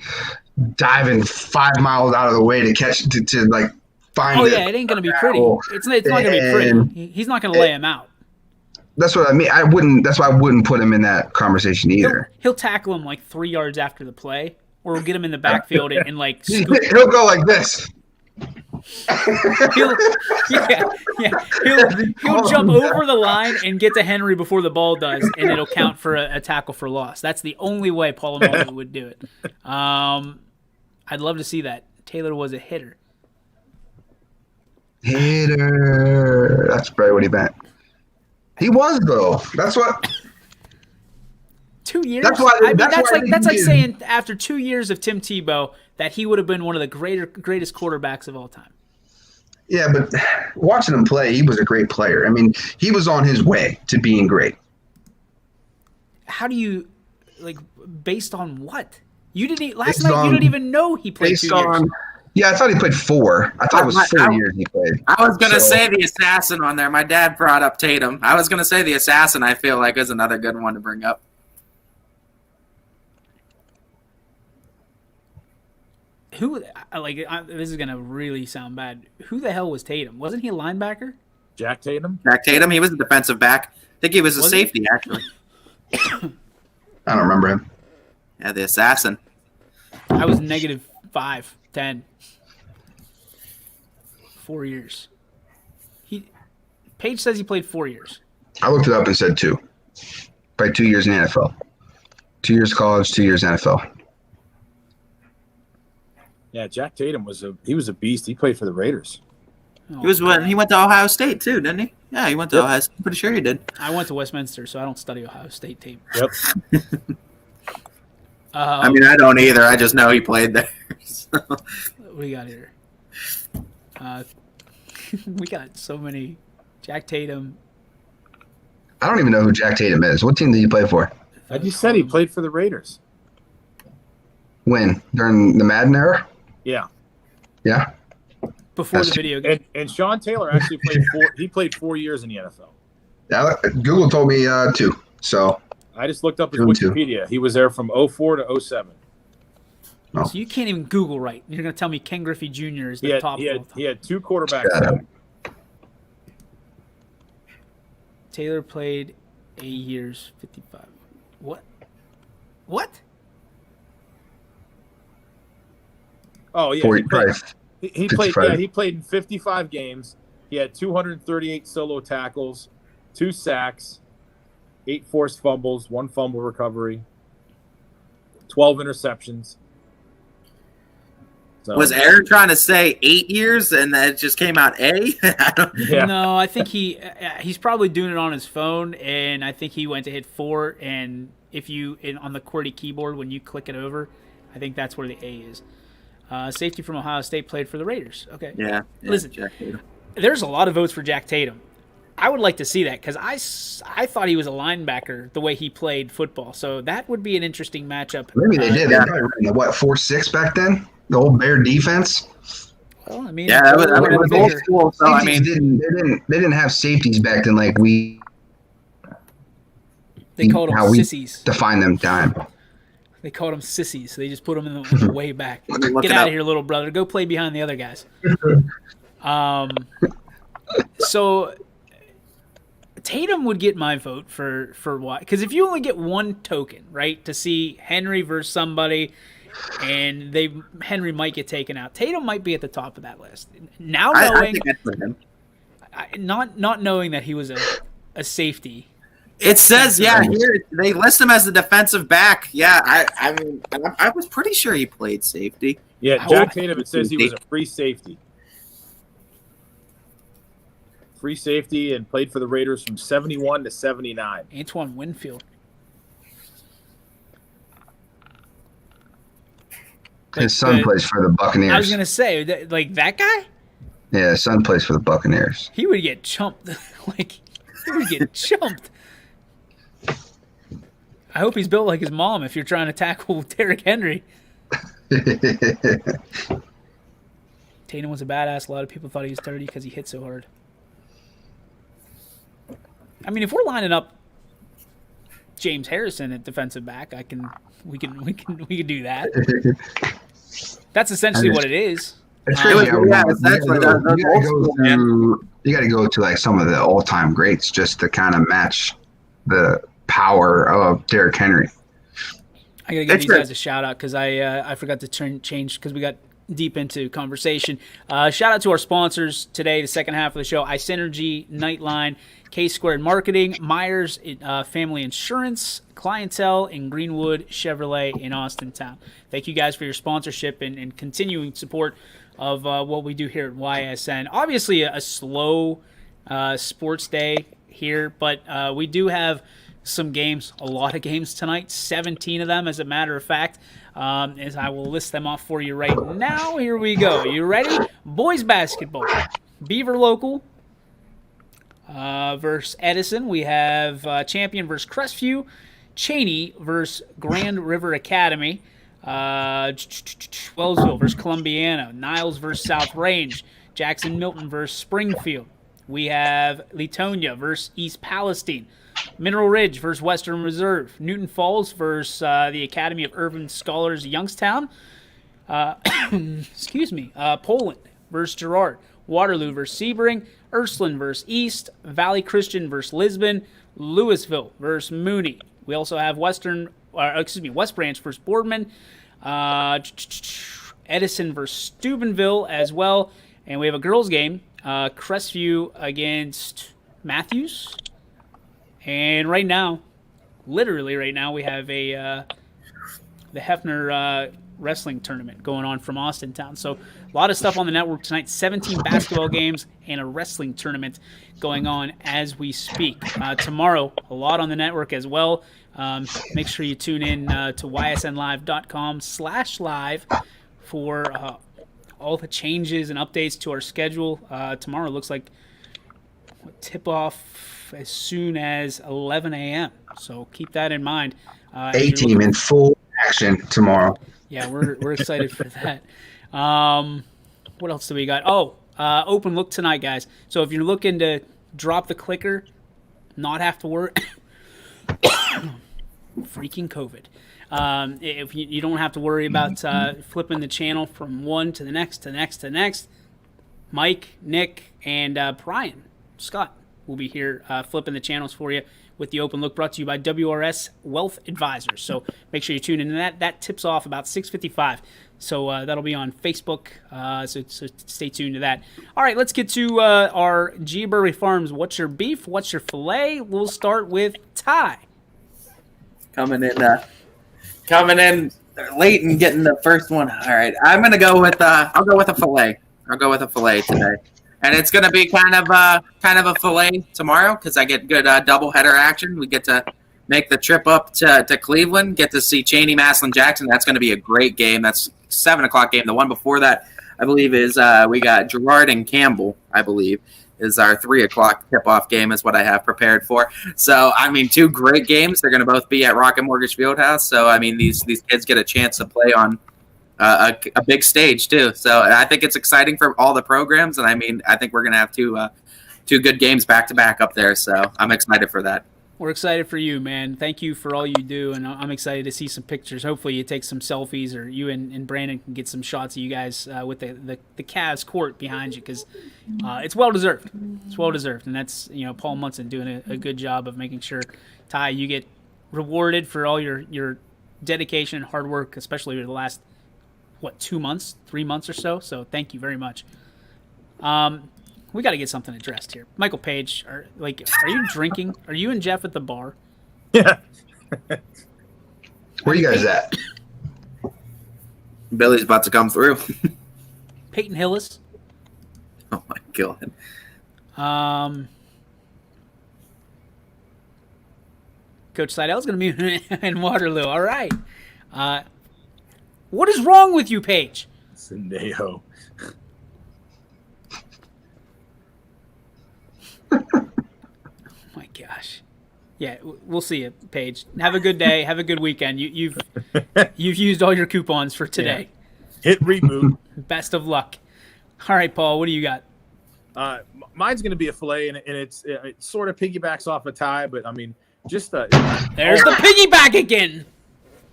diving 5 miles out of the way to catch to like find. Oh yeah, it ain't gonna be pretty. It's not gonna be pretty. He's not gonna lay him out. That's what I mean. I wouldn't. That's why I wouldn't put him in that conversation either. He'll tackle him like 3 yards after the play, or we'll get him in the backfield and like scoop. He'll go like this. He'll jump over the line and get to Henry before the ball does, and it'll count for a tackle for loss. That's the only way Polamalu would do it. I'd love to see that. Taylor was a hitter. Hitter. That's probably what he meant. He was though. That's what. 2 years. That's why. That's like saying after 2 years of Tim Tebow that he would have been one of the greatest quarterbacks of all time. Yeah, but watching him play, he was a great player. I mean, he was on his way to being great. How do you, like, based on what? You didn't last Based night. on- You didn't even know he played 2 years. Yeah, I thought he played 4. I thought it was 4 years he played. I was gonna So- say the assassin on there. My dad brought up Tatum. I was gonna say the assassin. I feel like is another good one to bring up. Who, this is gonna really sound bad. Who the hell was Tatum? Wasn't he a linebacker? Jack Tatum? Jack Tatum. He was a defensive back. I think he was a Was he? safety actually. I don't remember him. Yeah, the assassin. I was -5, 10. 4 years. Paige says he played 4 years. I looked it up and said 2. Played 2 years in the NFL. 2 years college, 2 years NFL. Yeah, Jack Tatum was a beast. He played for the Raiders. He was when he went to Ohio State too, didn't he? Yeah, he went to Ohio State. I'm pretty sure he did. I went to Westminster, so I don't study Ohio State tape. Yep. I mean, I don't either. I just know he played there. So. What do we got here? We got so many. Jack Tatum. I don't even know who Jack Tatum is. What team did he play for? I just said he played for the Raiders. When? During the Madden era? Yeah. Yeah. Before That's- the video game. And Sean Taylor actually played 4 years in the NFL. Yeah, Google told me too. So I just looked up his June 2. Wikipedia. He was there from 04 to 07. Oh. So you can't even Google right. You're going to tell me Ken Griffey Jr. is the He had, top he, of had, all time. he had 2 quarterbacks. Shut up. Taylor played 8 years, 55. What? What? Oh yeah, 40 he played, price. he played. 55. Yeah, he played in 55 games. He had 238 solo tackles, 2 sacks, 8 forced fumbles, 1 fumble recovery, 12 interceptions. So, Was Aaron trying to say 8 years and that just came out A? I don't, yeah. No, I think he's probably doing it on his phone, and I think he went to hit 4, and if you on the QWERTY keyboard when you click it over, I think that's where the A is. Safety from Ohio State played for the Raiders. Okay. yeah. Listen. Jack Tatum. There's a lot of votes for Jack Tatum. I would like to see that because I thought he was a linebacker the way he played football. So that would be an interesting matchup. Maybe they did. They probably ran the 4-6 back then. The old Bear defense. Well, I mean, Yeah, that was bigger. old school. So I mean, They didn't have safeties back then like we They called them how we sissies. define them dime. They called them sissies. So they just put them in the way back. Let me look Get it out up. of here, little brother. Go play behind the other guys. So Tatum would get my vote for why? Because if you only get one token, right, to see Henry versus somebody, and Henry might get taken out, Tatum might be at the top of that list. Now I knowing, think I'd put him. not knowing that he was a safety. It says, yeah, here they list him as a defensive back. Yeah, I mean, I was pretty sure he played safety. Yeah, Jack Tatum. It says he was a free safety. Free safety and played for the Raiders from 71 to 79. Antoine Winfield. His son plays for the Buccaneers. I was gonna say, like that guy, Yeah, his son plays for the Buccaneers. he would get chumped. Like he would get chumped. I hope he's built like his mom. If you're trying to tackle Derrick Henry, Tatum was a badass. A lot of people thought he was dirty because he hit so hard. I mean, if we're lining up James Harrison at defensive back, we can do that. That's essentially what it is. It's It crazy was- how yeah, you essentially, gotta that's old school, man. you got to go to like some of the all-time greats just to kind of match the power of Derrick Henry. I gotta give It's these guys a shout out because I forgot to change because we got deep into conversation. Shout out to our sponsors today, the second half of the show: iSynergy, Nightline, K Squared Marketing, Myers Family Insurance, Clientele, and Greenwood Chevrolet in Austintown. Thank you guys for your sponsorship and continuing support of what we do here at YSN. Obviously, a slow sports day here, but we do have some games, a lot of games tonight, 17 of them as a matter of fact, as I will list them off for you right now. Here we go. You ready? Boys basketball. Beaver Local versus Edison. We have Champion versus Crestview. Cheney versus Grand River Academy. Wellsville versus Columbiana. Niles versus South Range. Jackson Milton versus Springfield. We have Latonia versus East Palestine. Mineral Ridge versus Western Reserve. Newton Falls versus the Academy of Urban Scholars Youngstown. Poland versus Girard. Waterloo versus Sebring. Ursuline versus East. Valley Christian versus Lisbon. Louisville versus Mooney. We also have West Branch versus Boardman. Edison versus Steubenville as well. And we have a girls' game. Crestview against Matthews. And literally right now, we have the Hefner wrestling tournament going on from Austin Town. So a lot of stuff on the network tonight. 17 basketball games and a wrestling tournament going on as we speak. Tomorrow, a lot on the network as well. Make sure you tune in to ysnlive.com/live for all the changes and updates to our schedule. Tomorrow looks like tip off as soon as 11 a.m. So keep that in mind. A-team in full action tomorrow. Yeah, we're excited for that. What else do we got? Open look tonight, guys. So if you're looking to drop the clicker, not have to worry. Freaking COVID. If you don't have to worry about flipping the channel from one to the next to the next to the next, Mike, Nick, and Brian Scott will be here flipping the channels for you with the Open Look, brought to you by WRS Wealth Advisors. So make sure you tune into that. That tips off about 6:55. So that'll be on Facebook. So stay tuned to that. All right, let's get to our G. Burry Farms. What's your beef? What's your filet? We'll start with Ty. Coming in late and getting the first one. All right, I'm gonna go with I'll go with a fillet. I'll go with a fillet today, and it's gonna be kind of a fillet tomorrow because I get good doubleheader action. We get to make the trip up to Cleveland, get to see Cheney, Maslin, Jackson. That's going to be a great game. That's 7:00 game. The one before that, I believe, is we got Gerard and Campbell. I believe is our 3:00 tip-off game is what I have prepared for. So, I mean, two great games. They're going to both be at Rocket Mortgage Fieldhouse. So, I mean, these kids get a chance to play on a big stage too. So, I think it's exciting for all the programs. And, I mean, I think we're going to have two good games back-to-back up there. So, I'm excited for that. We're excited for you, man. Thank you for all you do, and I'm excited to see some pictures. Hopefully you take some selfies, or you and Brandon can get some shots of you guys with the Cavs court behind you, because it's well-deserved. It's well-deserved, and that's Paul Munson doing a good job of making sure, Ty, you get rewarded for all your dedication and hard work, especially over the last, 3 months or so. So thank you very much. We got to get something addressed here. Michael Page, are you drinking? Are you and Jeff at the bar? Yeah. Where you guys at? Billy's about to come through. Peyton Hillis. Oh, my God. Coach Seidel's going to be in Waterloo. All right. What is wrong with you, Paige? Sendejo. My gosh. Yeah, we'll see you, Paige. Have a good day. Have a good weekend. You've used all your coupons for today. Yeah. Hit reboot. Best of luck. All right, Paul, what do you got? Mine's going to be a fillet, and it sort of piggybacks off a tie, but I mean, just there's the piggyback again.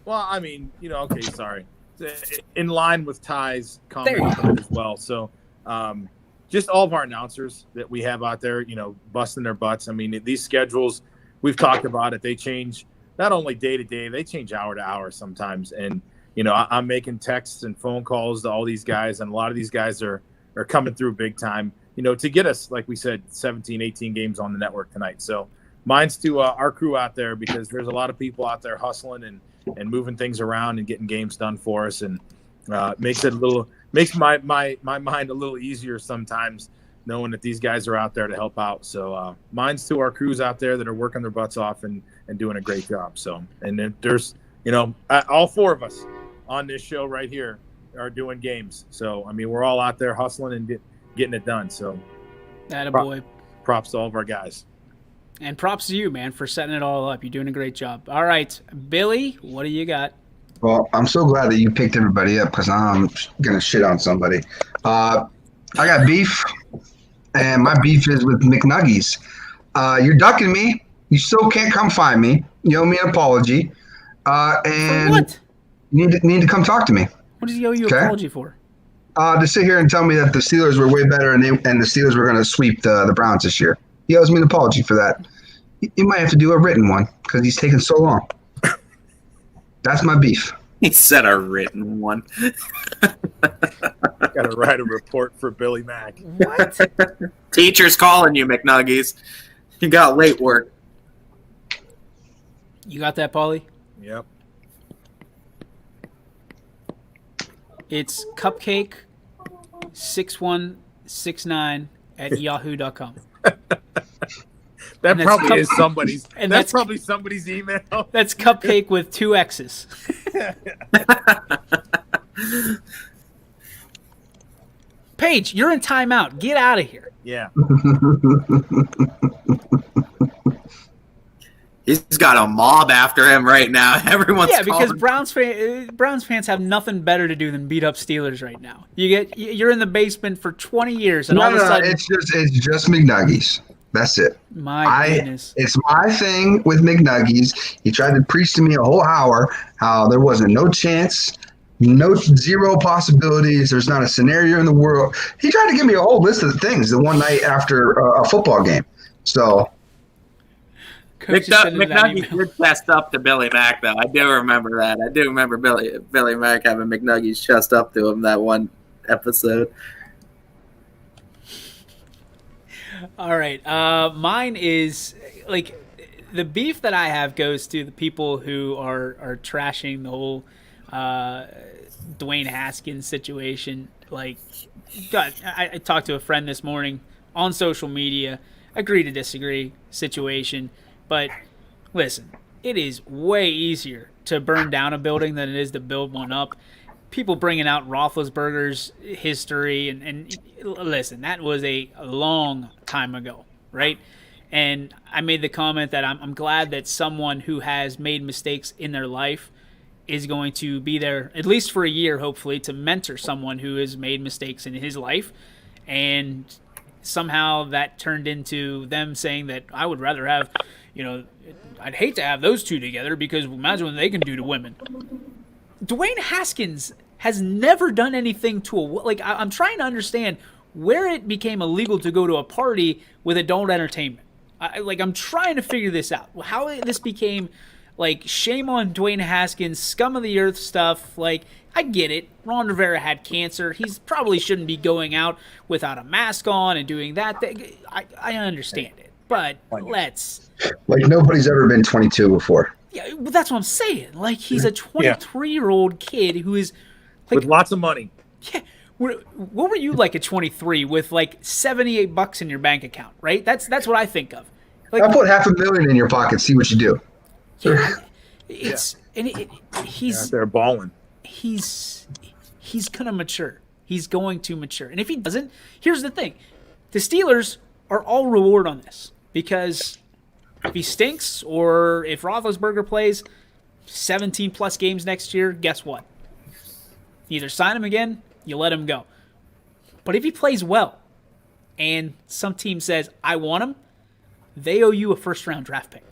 Well, I mean, okay, sorry. In line with Ty's comment as well. So, just all of our announcers that we have out there, busting their butts. I mean, these schedules, we've talked about it. They change not only day to day, they change hour to hour sometimes. And, I'm making texts and phone calls to all these guys, and a lot of these guys are coming through big time, to get us, like we said, 17, 18 games on the network tonight. So mine's to our crew out there, because there's a lot of people out there hustling and moving things around and getting games done for us. And makes my mind a little easier sometimes, knowing that these guys are out there to help out. So mine's to our crews out there that are working their butts off and doing a great job. So, and then there's, all four of us on this show right here are doing games. So, I mean, we're all out there hustling and getting it done. So attaboy. Props to all of our guys. And props to you, man, for setting it all up. You're doing a great job. All right, Billy, what do you got? Well, I'm so glad that you picked everybody up, because I'm going to shit on somebody. I got beef, and my beef is with McNuggies. You're ducking me. You still can't come find me. You owe me an apology. And for what? You need to come talk to me. What does he owe you an apology for? To sit here and tell me that the Steelers were way better and the Steelers were going to sweep the Browns this year. He owes me an apology for that. You might have to do a written one, because he's taking so long. That's my beef. He said a written one. Got to write a report for Billy Mack. What? Teacher's calling you, McNuggies. You got late work. You got that, Paulie? Yep. It's cupcake6169@yahoo.com. That And that's probably is somebody's. and that's that's- probably somebody's email. That's cupcake with 2 X's. Paige, you're in timeout. Get out of here. Yeah. He's got a mob after him right now. Everyone's Yeah, because calling. Browns fans have nothing better to do than beat up Steelers right now. You're in the basement for 20 years, and all of a sudden, it's just McNuggies. That's it. my goodness. It's my thing with McNuggies. He tried to preach to me a whole hour how there wasn't no chance, zero possibilities. There's not a scenario in the world. He tried to give me a whole list of things the one night after a football game. So Coach just sent in that McNugget email. did chest up to Billy Mack, though. I do remember that. I do remember Billy Mack having McNugget's chest up to him that one episode. All right. Mine is like the beef that I have goes to the people who are trashing the whole Dwayne Haskins situation. Like, God, I talked to a friend this morning on social media. Agree to disagree situation, but listen, it is way easier to burn down a building than it is to build one up. People bringing out Roethlisberger's history, and listen, that was a long time ago, right? And I made the comment that I'm glad that someone who has made mistakes in their life is going to be there, at least for a year, hopefully, to mentor someone who has made mistakes in his life. And somehow that turned into them saying that I would rather have, I'd hate to have those two together because imagine what they can do to women. Dwayne Haskins has never done anything to I'm trying to understand where it became illegal to go to a party with adult entertainment. I'm trying to figure this out. How this became shame on Dwayne Haskins, scum of the earth stuff. I get it. Ron Rivera had cancer. He probably shouldn't be going out without a mask on and doing that. I understand it, but let's. nobody's ever been 22 before. Yeah, well, that's what I'm saying. He's a 23-year-old kid who is With lots of money. Yeah. What were you like at 23 with $78 in your bank account, right? That's what I think of. I put $500,000 in your pocket. See what you do. He's They're balling. he's gonna mature. He's going to mature, and if he doesn't, here's the thing: the Steelers are all reward on this because if he stinks or if Roethlisberger plays 17 plus games next year, guess what? You either sign him again, you let him go. But if he plays well and some team says, I want him, they owe you a first-round draft pick.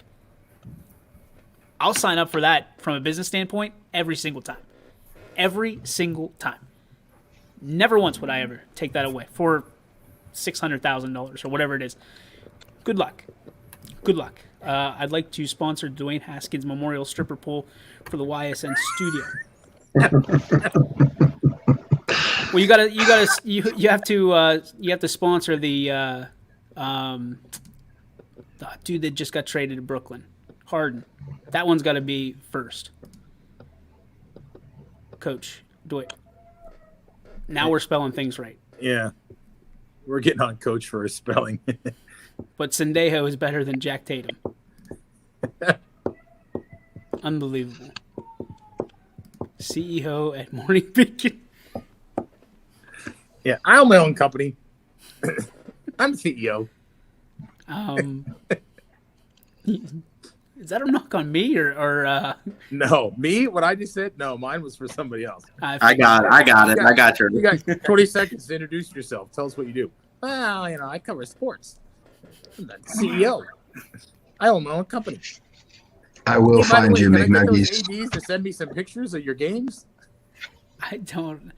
I'll sign up for that from a business standpoint every single time. Every single time. Never once would I ever take that away for $600,000 or whatever it is. Good luck. Good luck. I'd like to sponsor Dwayne Haskins Memorial Stripper Pole for the YSN studio. Well, you have to sponsor the dude that just got traded to Brooklyn, Harden. That one's got to be first. Coach, do it. Now we're spelling things right. Yeah. We're getting on Coach for his spelling. But Sendejo is better than Jack Tatum. Unbelievable. CEO at Morning Beacon. Yeah, I own my own company. I'm the CEO. Is that a knock on me or No, me? What I just said? No, mine was for somebody else. I got it. I got You you. got 20 seconds to introduce yourself. Tell us what you do. Well, I cover sports. I'm the CEO. I own my own company. I will Hey, by the find way, you, can I get those McNuggies. ADs to send me some pictures of your games? I don't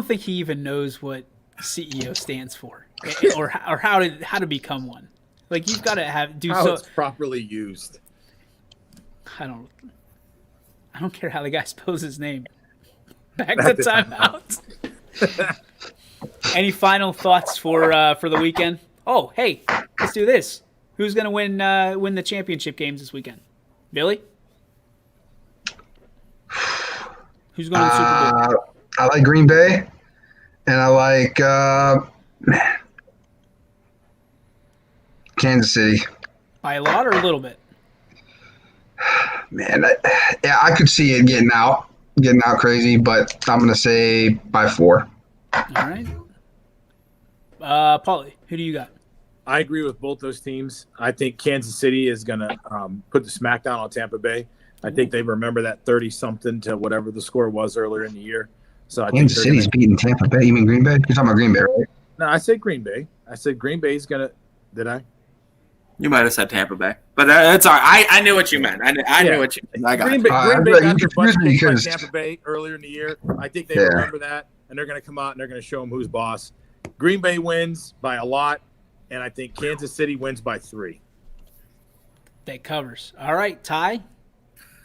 think he even knows what CEO stands for or how to become one. You've got to do How so. it's properly used. I don't care how the guy spells his name. Back Back to to timeout. Any final thoughts for the weekend? Oh, hey, let's do this. Who's going to win the championship games this weekend? Billy? Who's going to the Super Bowl? I like Green Bay, and I like Kansas City. By a lot or a little bit? Man, I could see it getting out crazy, but I'm gonna say by 4. All right. Paulie, who do you got? I agree with both those teams. I think Kansas City is going to put the smackdown on Tampa Bay. I think they remember that 30-something to whatever the score was earlier in the year. So I Kansas think City's beating Tampa Bay. You mean Green Bay? You're talking about Green Bay, right? No, I said Green Bay. I said Green Bay's going to – did I? You might have said Tampa Bay, but that's all right. I knew what you meant. I knew what you meant. I got Green it. Bay, Green Bay Bay got their butt kicked by because- Tampa Bay earlier in the year. I think they remember that, and they're going to come out and they're going to show them who's boss. Green Bay wins by a lot, and I think Kansas City wins by 3. That covers. All right, Ty,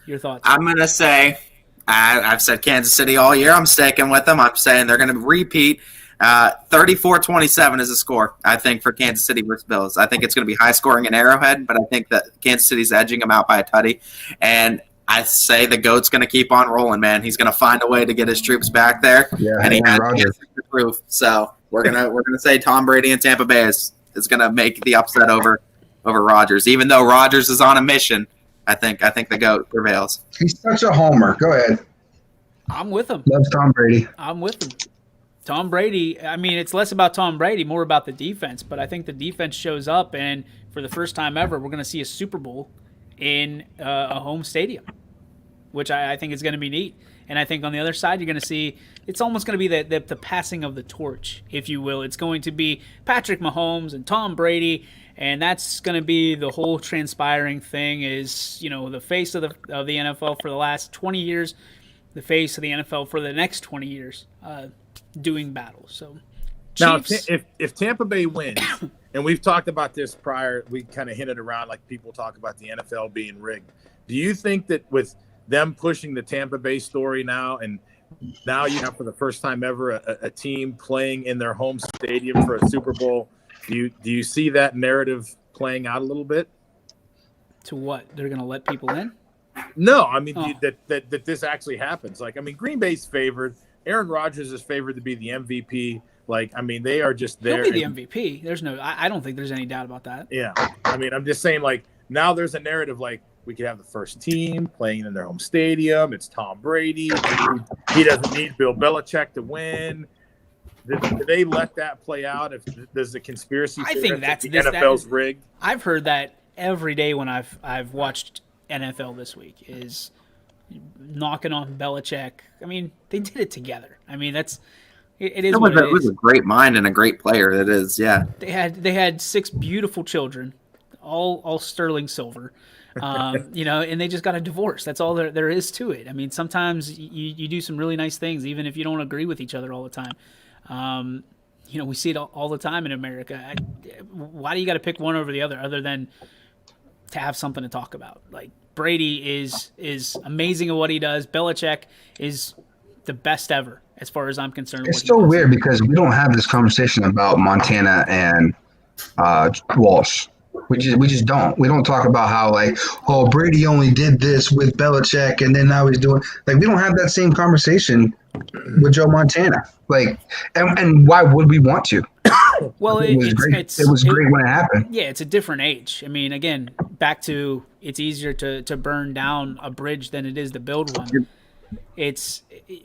your thoughts? I'm going to say I've said Kansas City all year. I'm sticking with them. I'm saying they're going to repeat. 34-27 is the score, I think, for Kansas City versus Bills. I think it's going to be high scoring in Arrowhead, but I think that Kansas City's edging them out by a tutty. And I say the GOAT's going to keep on rolling, man. He's going to find a way to get his troops back there, Yeah, and he has Rodgers. the proof. So we're gonna say Tom Brady and Tampa Bay is going to make the upset over Rodgers, even though Rodgers is on a mission. I think the GOAT prevails. He's such a homer. Go ahead. I'm with him. Loves Tom Brady. I'm with him. Tom Brady, I mean, it's less about Tom Brady, more about the defense. But I think the defense shows up, and for the first time ever, we're going to see a Super Bowl in a home stadium, which I think is going to be neat. And I think on the other side, you're going to see it's almost going to be the passing of the torch, if you will. It's going to be Patrick Mahomes and Tom Brady, and that's going to be the whole transpiring thing is, you know, the face of the NFL for the last 20 years, the face of the NFL for the next 20 years. Doing battle. So Now, Chiefs, if Tampa Bay wins, and we've talked about this prior, we kind of hinted around like people talk about the NFL being rigged. Do you think that with them pushing the Tampa Bay story now, and now you have for the first time ever a team playing in their home stadium for a Super Bowl, do you see that narrative playing out a little bit? to what? They're going to let people in? No, I mean Oh. that this actually happens. Like, I mean, Green Bay's favored. Aaron Rodgers is favored to be the MVP. Like, I mean, they are just there. He'll be the MVP. There's no. I don't think there's any doubt about that. Yeah. I mean, I'm just saying, like, now there's a narrative like we could have the first team playing in their home stadium. It's Tom Brady. He doesn't need Bill Belichick to win. Do they let that play out? If there's a conspiracy, I theory think that that's the this. NFL's rigged. I've heard that every day when I've watched NFL this week is knocking on Belichick. I mean, they did it together. I mean, it is It what it was is. a great mind and a great player. It is, yeah. They had 6 beautiful children, all sterling silver. You know, and they just got a divorce. That's all there is to it. I mean, sometimes you do some really nice things, even if you don't agree with each other all the time. You know, we see it all the time in America. Why do you got to pick one over the other than to have something to talk about? Like, Brady is amazing at what he does. Belichick is the best ever, as far as I'm concerned. It's so weird because we don't have this conversation about Montana and Walsh. We just don't. We don't talk about how, like, oh, Brady only did this with Belichick and then now he's doing, like, we don't have that same conversation with Joe Montana. Like, and why would we want to? Well, It was great. It was great when it happened. Yeah, it's a different age. I mean, again, back to it's easier to burn down a bridge than it is to build one.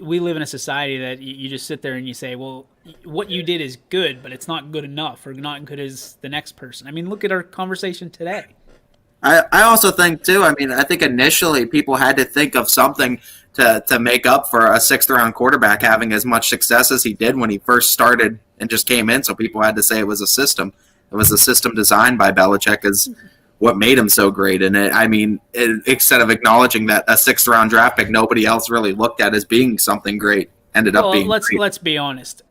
We live in a society that you just sit there and you say, well, what you did is good, but it's not good enough or not good as the next person. I mean, look at our conversation today. I also think, too, I mean, I think initially people had to think of something to make up for a 6th-round quarterback having as much success as he did when he first started and just came in, so people had to say it was a system. It was a system designed by Belichick as what made him so great. And instead of acknowledging that a 6th-round draft pick nobody else really looked at as being something great, ended up being great. Let's be honest.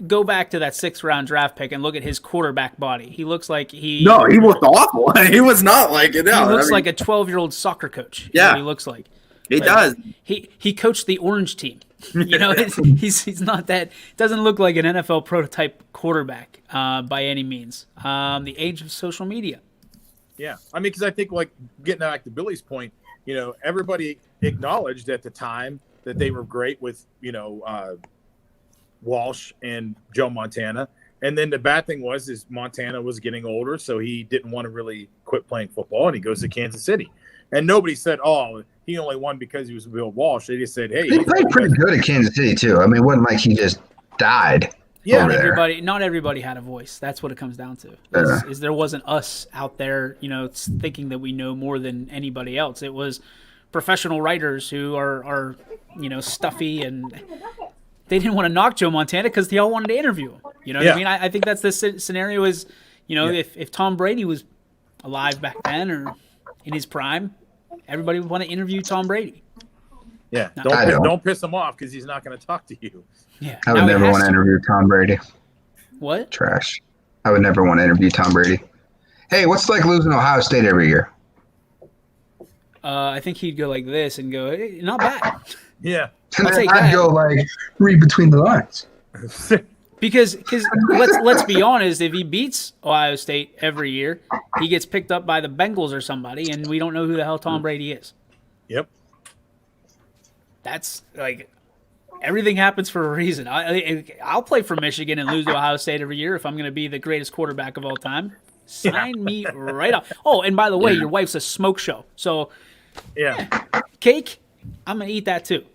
Go back to that 6th-round draft pick and look at his quarterback body. He looks like he looked awful. He was not like it. He looks like a 12-year-old soccer coach. Yeah. What he looks like. He does. He coached the orange team. You know, he's not that. Doesn't look like an NFL prototype quarterback by any means. The age of social media. Yeah, I mean, because I think, like, getting back to Billy's point, you know, everybody acknowledged at the time that they were great with, you know, Walsh and Joe Montana. And then the bad thing is Montana was getting older, so he didn't want to really quit playing football, and he goes to Kansas City. And nobody said, "Oh, he only won because he was Bill Walsh." They just said, "Hey, He played pretty good at Kansas City too. I mean, it wasn't like he just died. Yeah, over there. Not everybody had a voice. That's what it comes down to. Is there wasn't us out there, thinking that we know more than anybody else. It was professional writers who are stuffy, and they didn't want to knock Joe Montana because they all wanted to interview him. You know what I mean? I think that's the scenario is, if Tom Brady was alive back then or in his prime, everybody would want to interview Tom Brady. Yeah, No. don't piss him off because he's not going to talk to you. Yeah, I would Now it never has want to to. interview Tom Brady. What? Trash. I would never want to interview Tom Brady. Hey, what's it like losing Ohio State every year? I think he'd go like this and go, hey, not bad. Yeah. I'll take I'd that. go like read between the lines. Because let's be honest, if he beats Ohio State every year, he gets picked up by the Bengals or somebody, and we don't know who the hell Tom Brady is. Yep. That's like everything happens for a reason. I'll play for Michigan and lose to Ohio State every year if I'm going to be the greatest quarterback of all time. Sign me right up. Oh, and by the way, your wife's a smoke show, so Yeah. cake, I'm going to eat that too.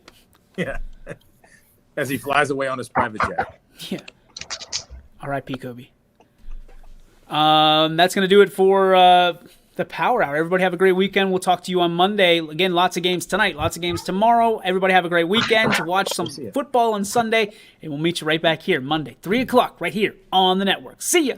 Yeah. As he flies away on his private jet. Yeah. R.I.P. Kobe. That's going to do it for the Power Hour. Everybody have a great weekend. We'll talk to you on Monday. Again, lots of games tonight, lots of games tomorrow. Everybody have a great weekend to watch some football on Sunday, and we'll meet you right back here Monday, 3 o'clock, right here on the network. See ya.